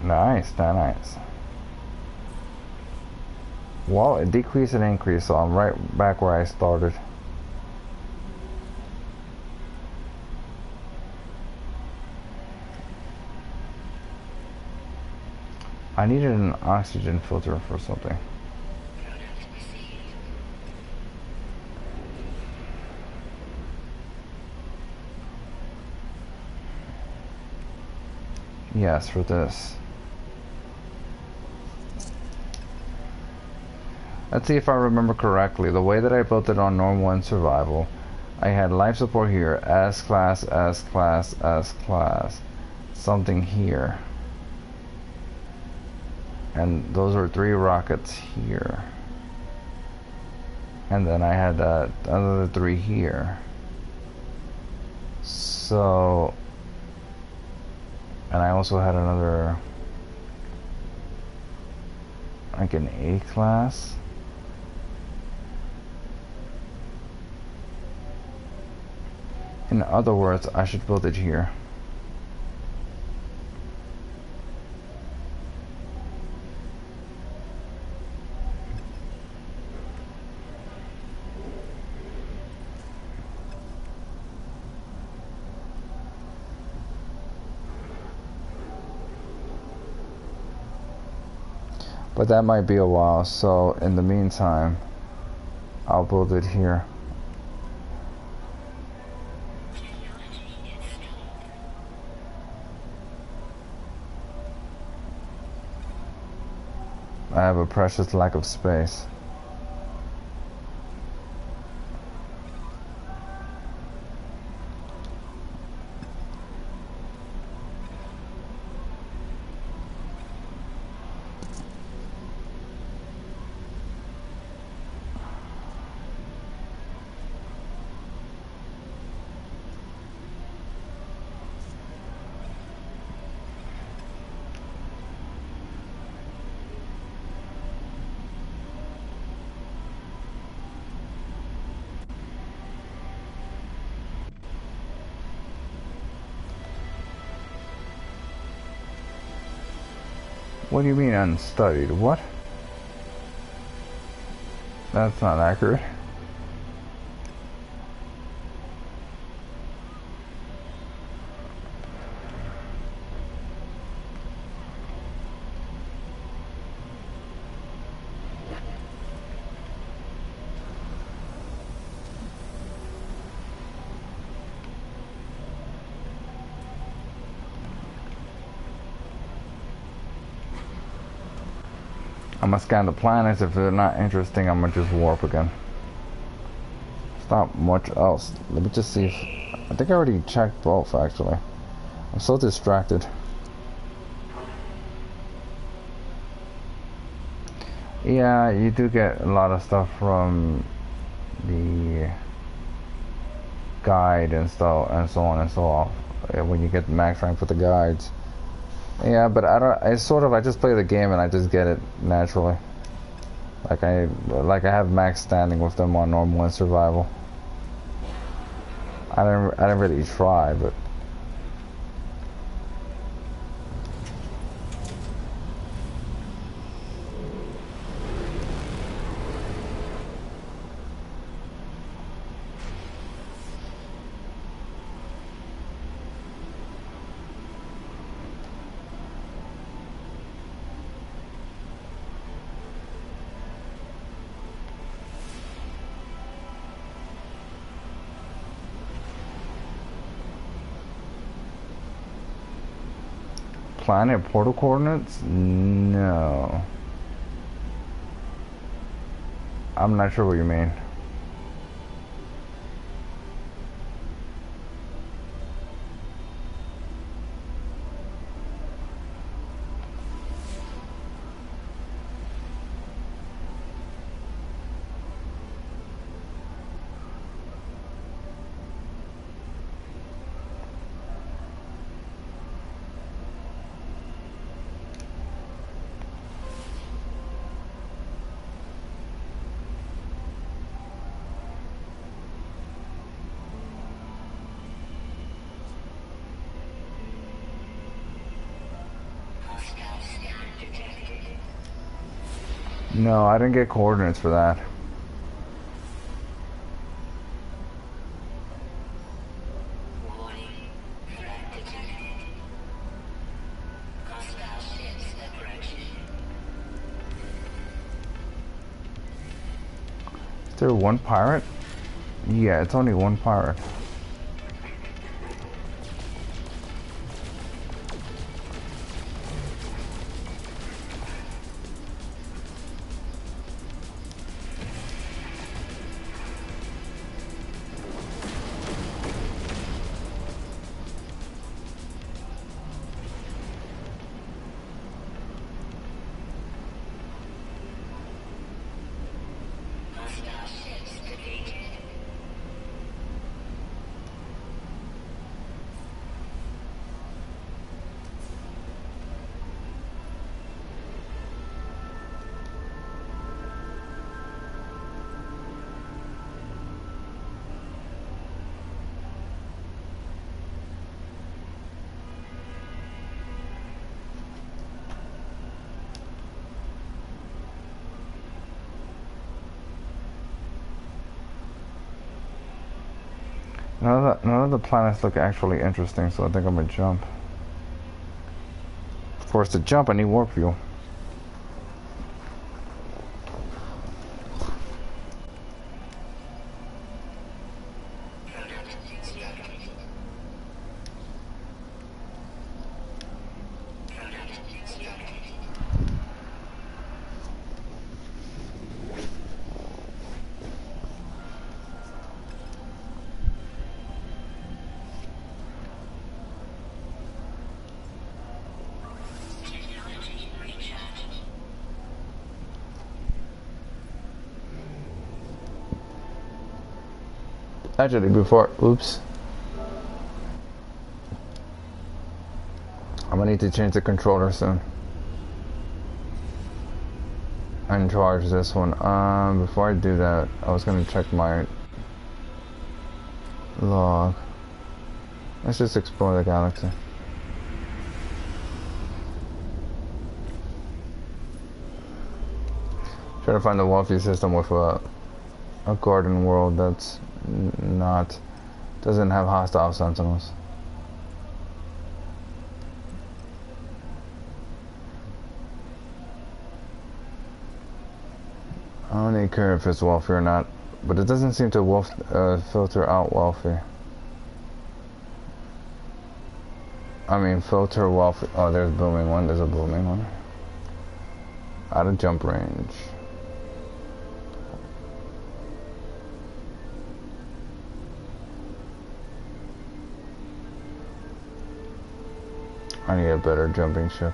Nice, nice. Well, it decreased and increased, so I'm right back where I started. I needed an oxygen filter for something. Yes, for this. Let's see if I remember correctly. The way that I built it on normal and survival, I had life support here, S class, S class, S class, something here. And those are 3 rockets here. And then I had another 3 here. So, and I also had another, like an A class. In other words, I should build it here. But that might be a while, so in the meantime, I'll build it here. I have a precious lack of space. What do you mean unstudied? What? That's not accurate. I'm gonna scan the planets. If they're not interesting, I'm gonna just warp again. It's not much else. Let me just see if... I think I already checked both, actually. I'm so distracted. Yeah, you do get a lot of stuff from the guide and stuff, and so on and so off. When you get max rank with the guides. Yeah, but I just play the game and I just get it naturally. Like I have max standing with them on normal and survival. I didn't really try, but planet portal coordinates? No. I'm not sure what you mean. No, I didn't get coordinates for that. there one pirate? Yeah, it's only one pirate. None of the planets look actually interesting, so I think I'm gonna jump. Of course, to jump, I need warp fuel. Actually, before, oops. I'm gonna need to change the controller soon. And charge this one. Before I do that, I was gonna check my log. Let's just explore the galaxy. Try to find the wealthy system with a garden world that's doesn't have hostile sentinels. I don't really care if it's wealthy or not, but it doesn't seem to filter out wealthy. I mean, filter wealthy. Oh, there's booming one. There's a booming one. Out of jump range. I need a better jumping ship.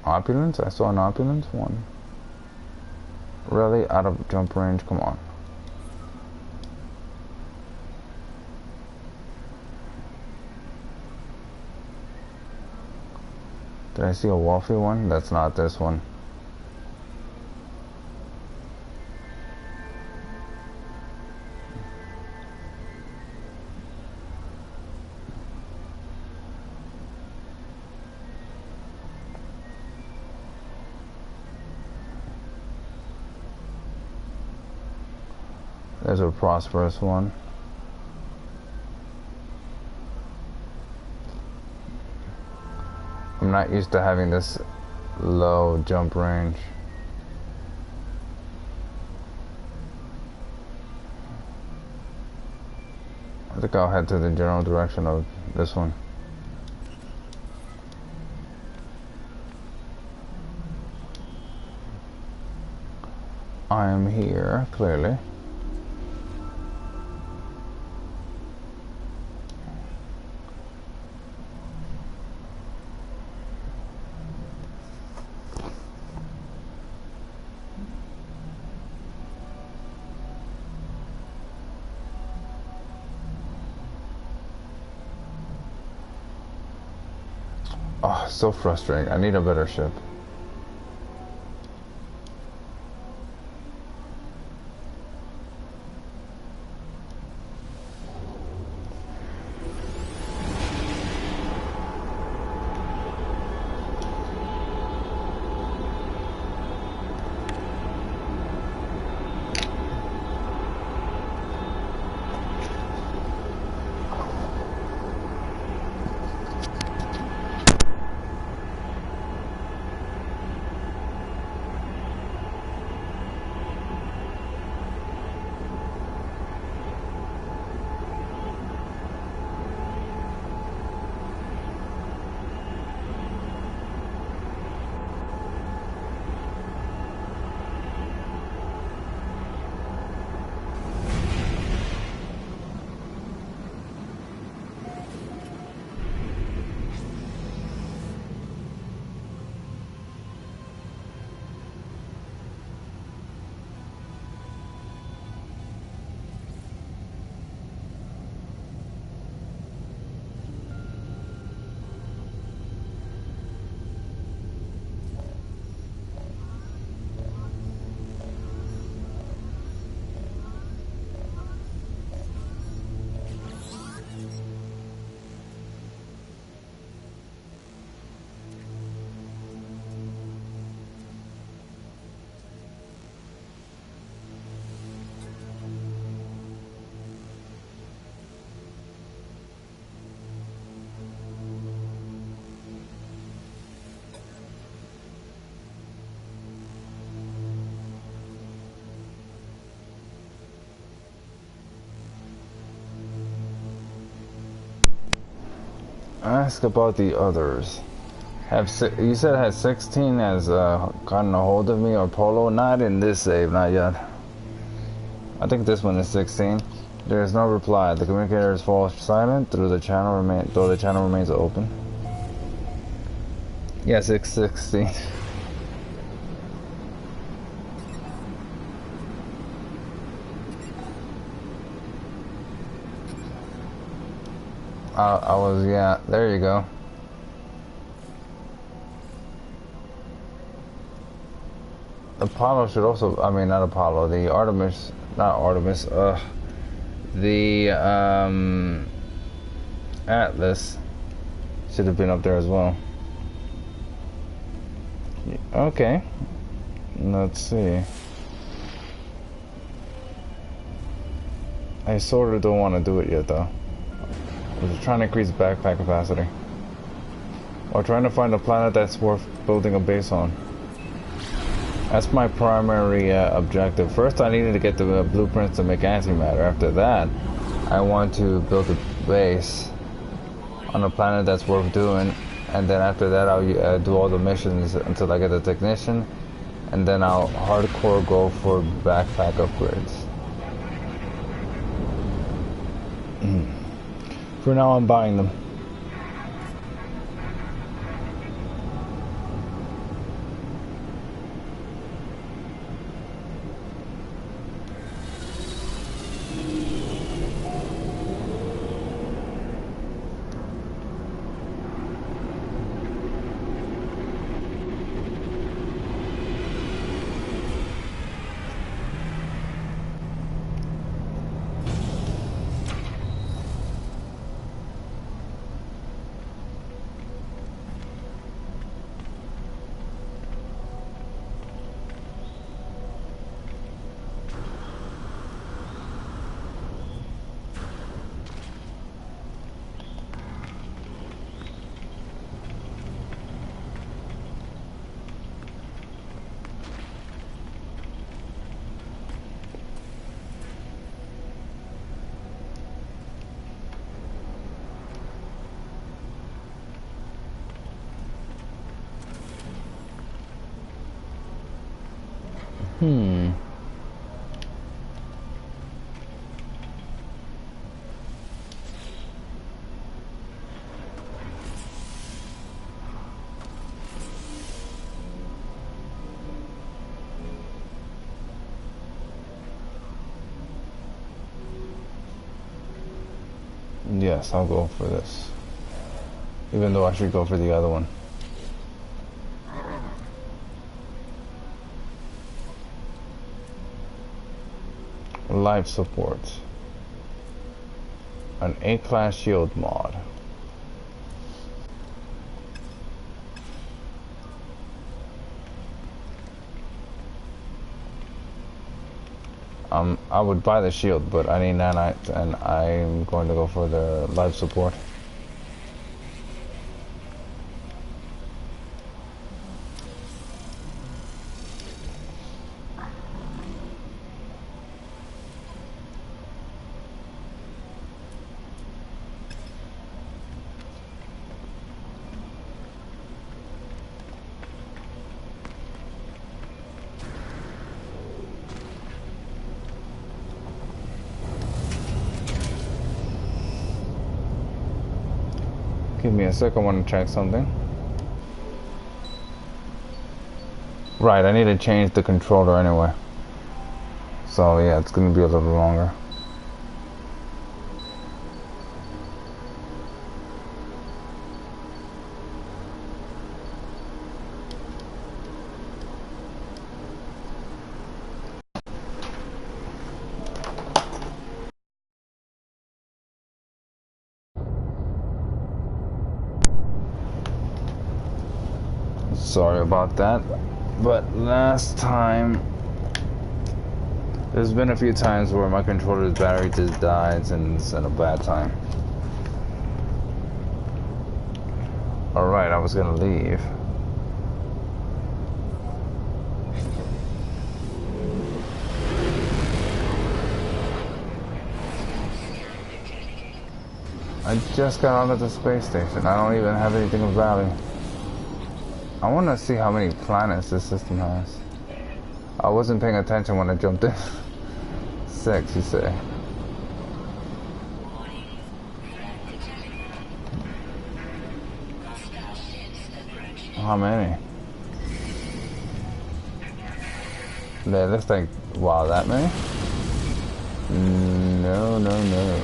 Opulence? I saw an opulence one. Really? Out of jump range? Come on. Did I see a wealthy one? That's not this one. There's a prosperous one. I'm not used to having this low jump range. I think I'll head to the general direction of this one. I am here, clearly. Oh, so frustrating. I need a better ship. Ask about the others. You said it had 16 has gotten a hold of me or Polo? Not in this save, not yet. I think this one is 16. There is no reply. The communicator is falls silent though the channel remains open. Yeah, 616. Yeah, there you go. Apollo should also, I mean, not Apollo, the Artemis, not Artemis, the, Atlas should have been up there as well. Okay. Let's see. I sort of don't want to do it yet, though. We're trying to increase backpack capacity. Or trying to find a planet that's worth building a base on. That's my primary objective. First, I needed to get the blueprints to make antimatter. After that, I want to build a base on a planet that's worth doing. And then after that, I'll do all the missions until I get the technician. And then I'll hardcore go for backpack upgrades. For now, I'm buying them. Yes, I'll go for this. Even though I should go for the other one. Life support. An A-class shield mod. I would buy the shield, but I need nanites, and I'm going to go for the life support. Give me a sec, I want to check something. Right, I need to change the controller anyway. So yeah, it's going to be a little longer. Sorry about that, but last time there's been a few times where my controller's battery just dies and it's in a bad time. Alright, I was gonna leave. I I just got onto the space station. I don't even have anything of value. I want to see how many planets this system has. I wasn't paying attention when I jumped in. 6, you say? How many? That looks like, wow, that many? No, no, no.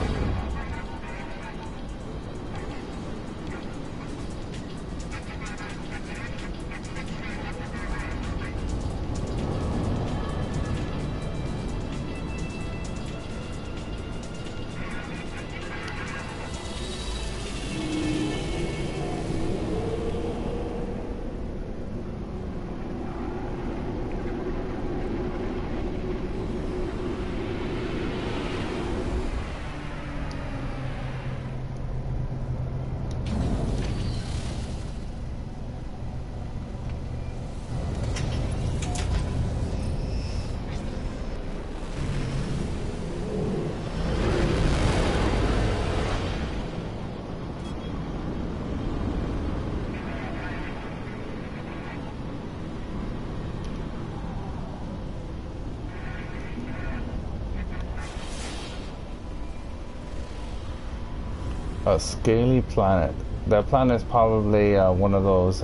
A scaly planet. That planet is probably one of those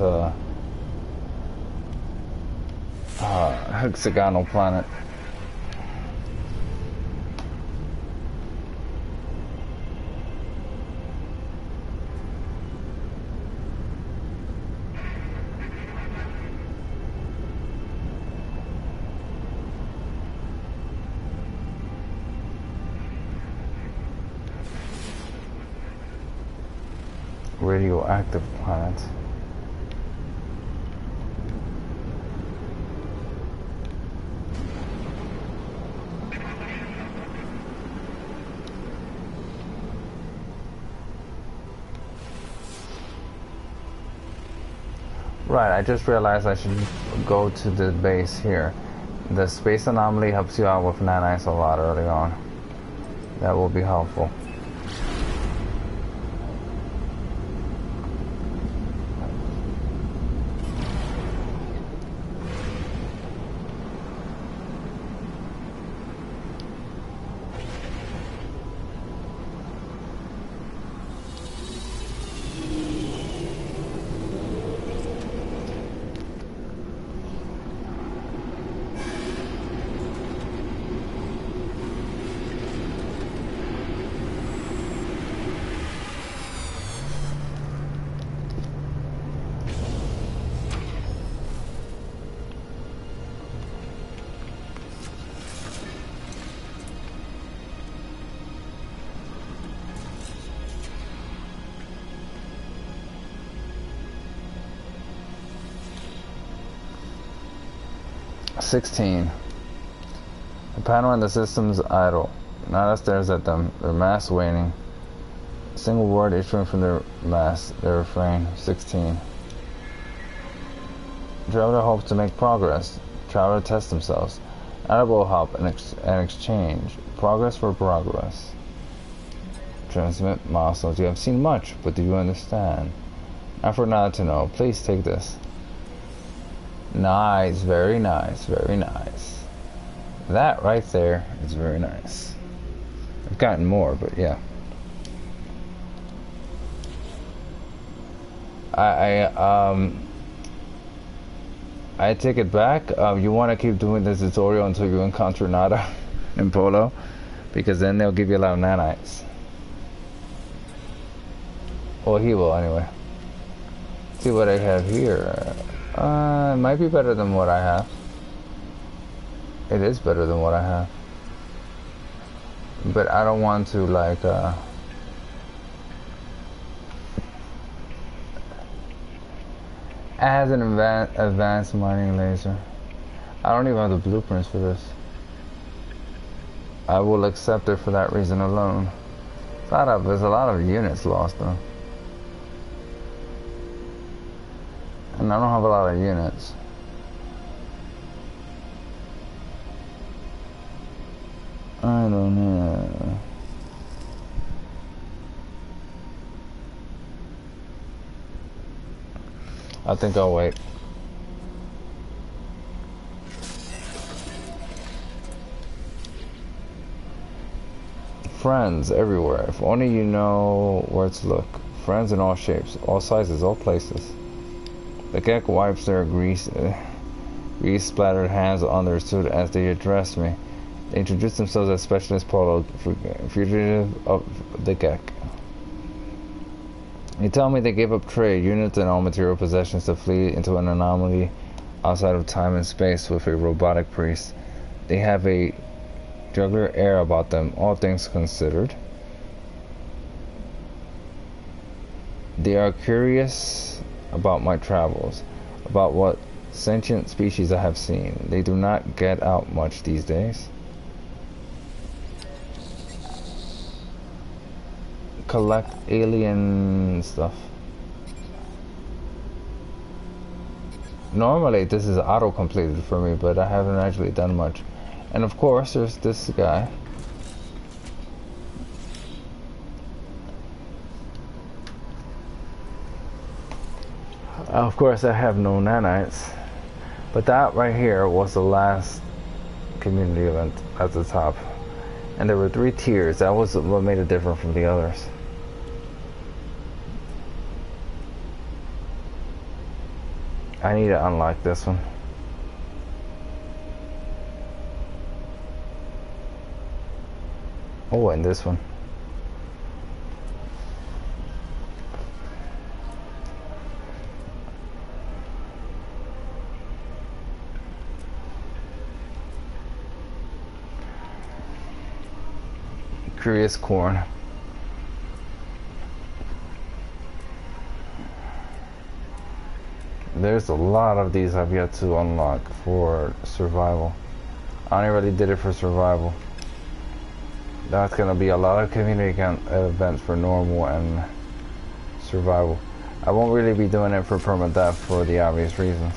hexagonal planet. Radioactive planet. Right, I just realized I should go to the base here. The space anomaly helps you out with nanites a lot early on. That will be helpful. The panel and the systems idle. Nada stares at them, their mass waning. A single word issuing from their mass, their refrain. 16. Traveler hopes to make progress. Traveler tests themselves. Edible hop and exchange. Progress for progress. Transmit milestones. You have seen much, but do you understand? Not for Nada to know. Please take this. Nice, very nice, very nice. That right there is very nice. I've gotten more, but yeah. I take it back. You want to keep doing this tutorial until you encounter Nada in Polo, because then they'll give you a lot of nanites. Well, he will anyway. See what I have here. It might be better than what I have. It is better than what I have. But I don't want to, like, it has an advanced mining laser. I don't even have the blueprints for this. I will accept it for that reason alone. There's a lot of units lost, though. And I don't have a lot of units. I don't know. I think I'll wait. Friends everywhere. If only you know where to look. Friends in all shapes, all sizes, all places. The Gek wipes their grease-splattered hands on their suit as they address me. They introduce themselves as Specialist Polo, fugitive of the Gek. They tell me they gave up trade, units, and all material possessions to flee into an anomaly outside of time and space with a robotic priest. They have a jugular air about them, all things considered. They are curious about my travels, about what sentient species I have seen. They do not get out much these days. Collect alien stuff. Normally this is auto-completed for me, but I haven't actually done much. And of course there's this guy. Of course I have no nanites. But that right here was the last community event at the top. And there were 3 tiers. That was what made it different from the others. I need to unlock this one. Oh, and this one. Curious corn. There's a lot of these I've yet to unlock for survival. I only really did it for survival. That's gonna be a lot of community events for normal and survival. I won't really be doing it for permadeath for the obvious reasons.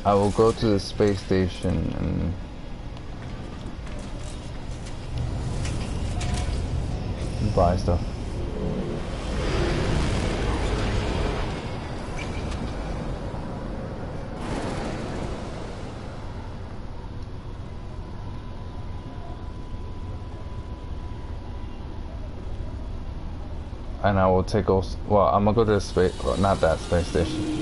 I will go to the space station and buy stuff. And I will take also, well, I'm gonna go to the space, well, not that space station.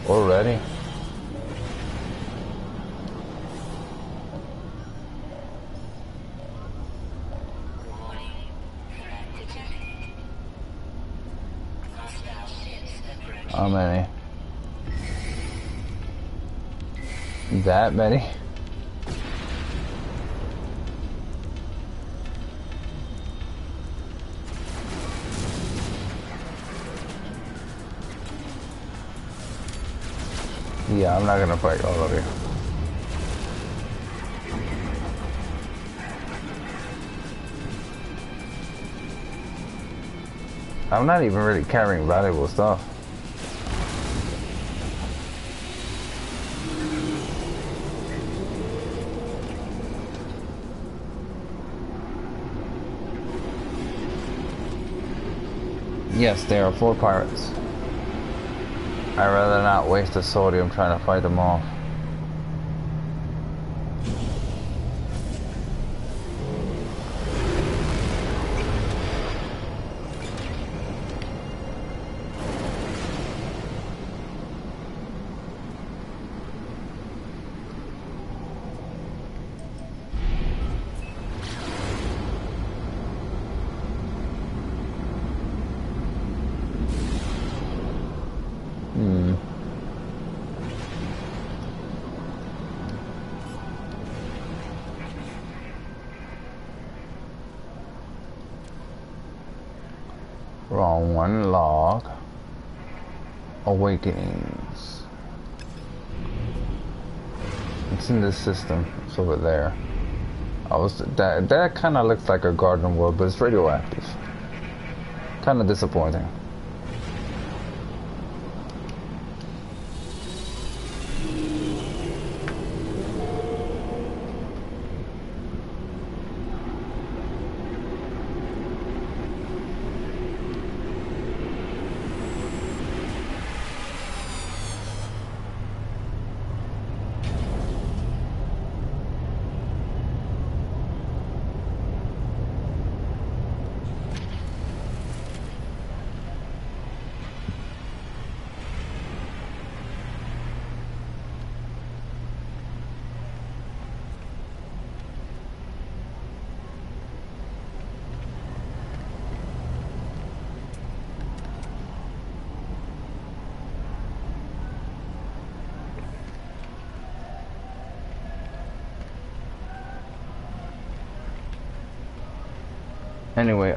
Already? How many? That many? Yeah, I'm not gonna fight all of you. I'm not even really carrying valuable stuff. Yes, there are 4 pirates. I'd rather not waste the sodium trying to fight them off. Wrong one. Log. Awakenings. It's in this system. It's over there. That kind of looks like a garden world, but it's radioactive. Kind of disappointing. Anyway,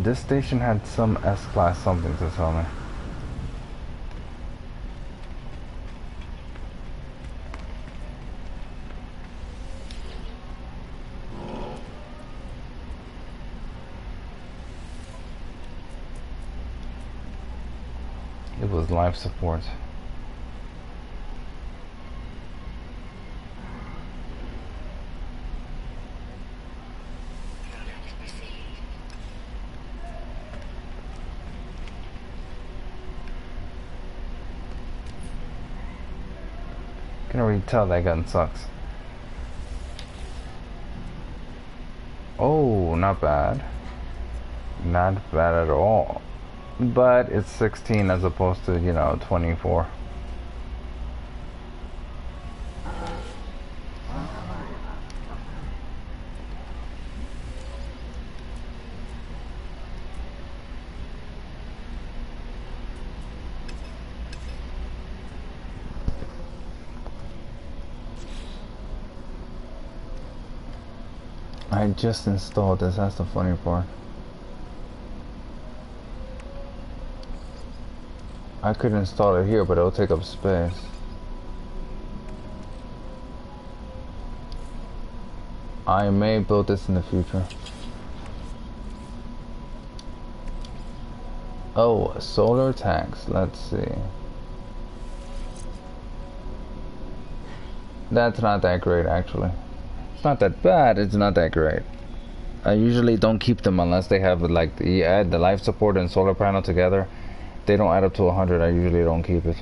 this station had some S-Class something to tell me. It was life support. Can already tell that gun sucks. Oh, not bad. Not bad at all. But it's 16 as opposed to, you know, 24. I just installed this, that's the funny part. I could install it here, but it'll take up space. I may build this in the future. Oh, solar tanks, let's see. That's not that great actually. It's not that bad, it's not that great. I usually don't keep them unless they have like you add the life support and solar panel together. They don't add up to 100, I usually don't keep it.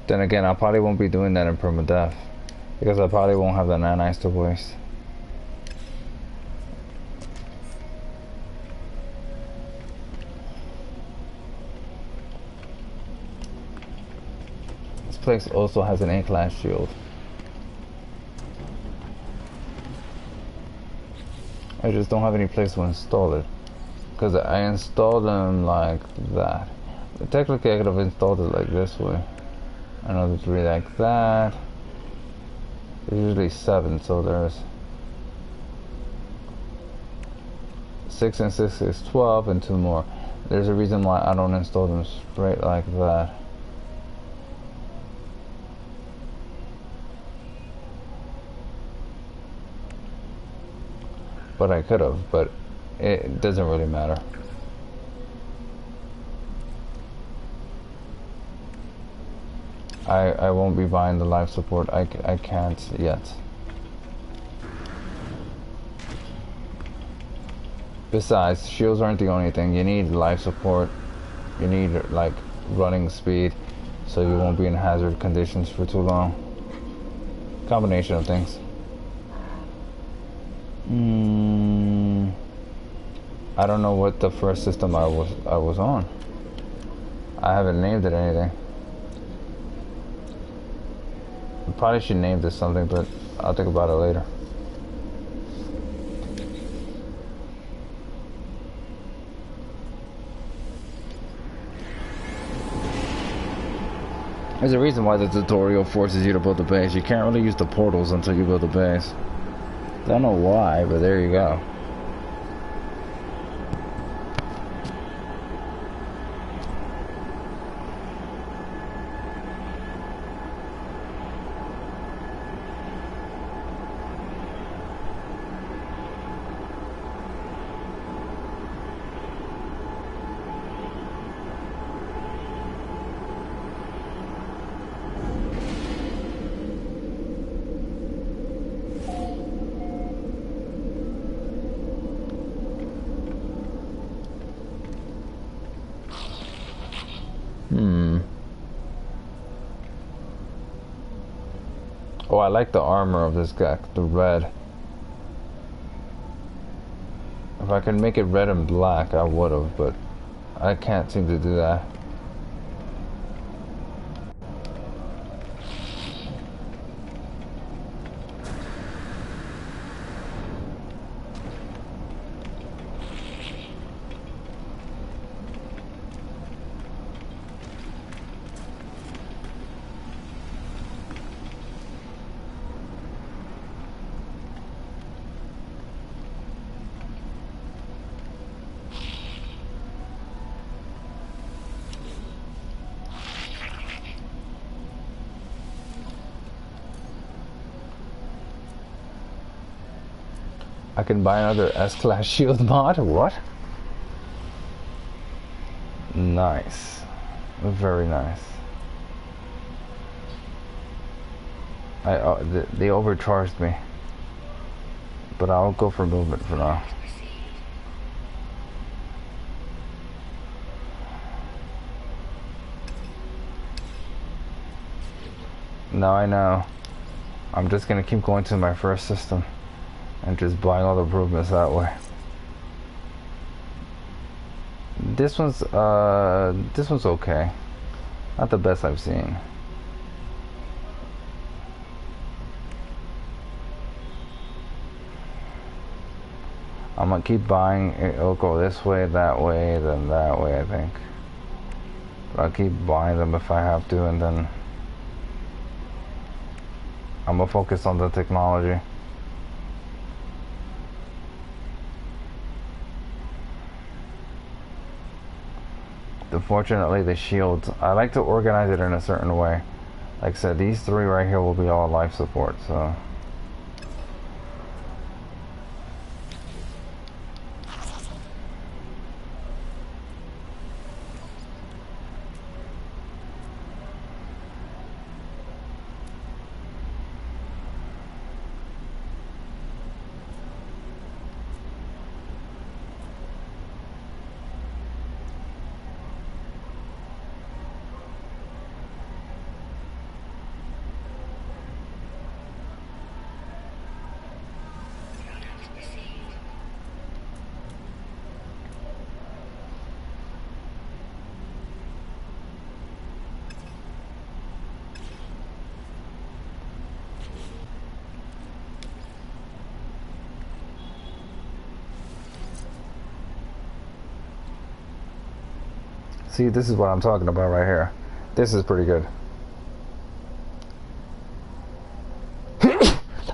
Then again, I probably won't be doing that in Permadeath because I probably won't have the nanites to waste. This place also has an A-class shield. I just don't have any place to install it because I installed them like that. But technically I could have installed it like this way. Another 3 like that. There's usually 7, so there's 6 and 6 is 12 and 2 more. There's a reason why I don't install them straight like that. But I could have, but it doesn't really matter. I won't be buying the life support. I can't yet. Besides, shields aren't the only thing. You need life support. You need like running speed, so you won't be in hazard conditions for too long. Combination of things. I don't know what the first system I was on. I haven't named it anything. I probably should name this something, but I'll think about it later. There's a reason why the tutorial forces you to build a base. You can't really use the portals until you build a base. Don't know why, but there you go. Oh, I like the armor of this guy, the red. If I could make it red and black, I would've, but I can't seem to do that. I can buy another S-Class shield mod? What? Nice. Very nice. They overcharged me. But I'll go for movement for now. Now I know. I'm just gonna keep going to my first system and just buying all the improvements that way. This one's okay. Not the best I've seen. I'm gonna keep buying. It'll go this way, that way, then that way, I think. But I'll keep buying them if I have to, and then I'm gonna focus on the technology. Unfortunately, the shields, I like to organize it in a certain way. Like I said, these three right here will be all life support, so. See, this is what I'm talking about right here. This is pretty good.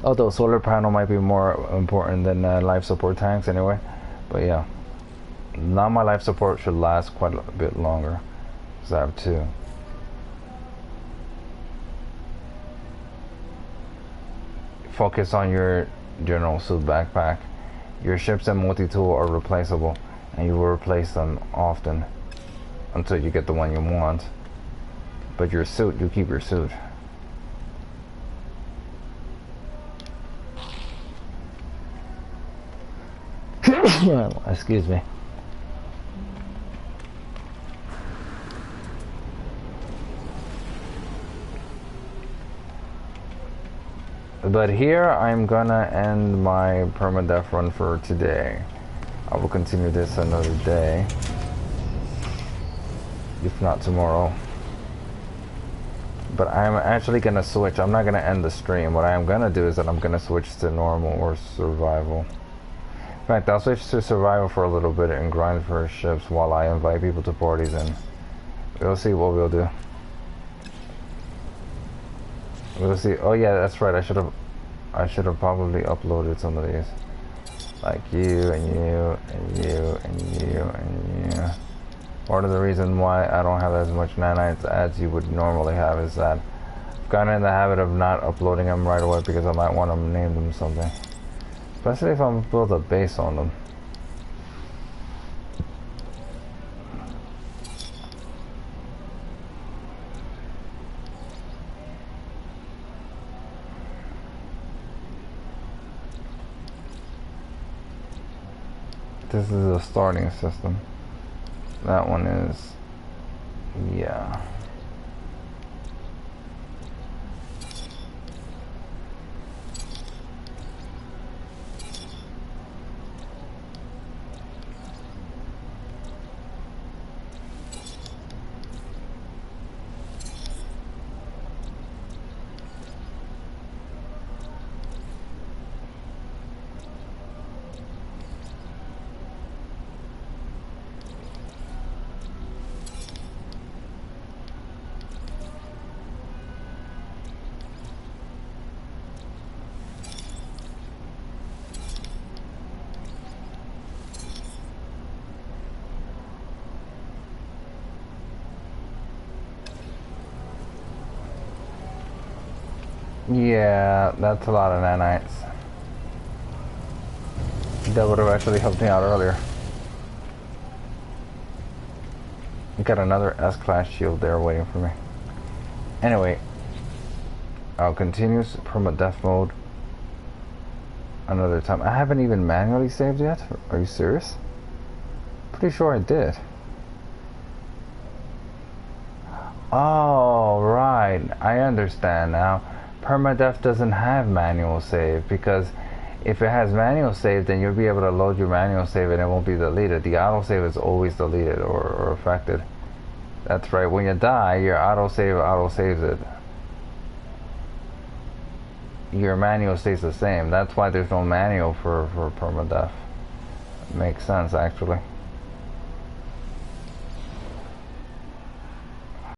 Although solar panel might be more important than life support tanks anyway. But yeah. Now my life support should last quite a bit longer. Because I have two. Focus on your general suit backpack. Your ships and multi-tool are replaceable. And you will replace them often. Until you get the one you want. But your suit, you keep your suit. Excuse me. But here I'm gonna end my permadeath run for today. I will continue this another day. If not tomorrow. But I'm actually gonna switch. I'm not gonna end the stream. What I am gonna do is that I'm gonna switch to normal or survival. In fact, I'll switch to survival for a little bit and grind for ships while I invite people to parties, and we'll see what we'll do. We'll see. Oh yeah, that's right. I should have probably uploaded some of these. Like you and you and you and you and you. Part of the reason why I don't have as much nanites as you would normally have is that I've gotten in the habit of not uploading them right away because I might want to name them something. Especially if I'm build a base on them. This is a starting system. That one is, yeah. Yeah, that's a lot of nanites. That would have actually helped me out earlier. Got another S-Class shield there waiting for me. Anyway, I'll continue permadeath mode another time. I haven't even manually saved yet. Are you serious? Pretty sure I did. Oh, right. I understand now. Permadeath doesn't have manual save because if it has manual save, then you'll be able to load your manual save and it won't be deleted. The autosave is always deleted or affected. That's right. When you die, your autosave auto-saves it. Your manual stays the same. That's why there's no manual for permadeath. Makes sense, actually.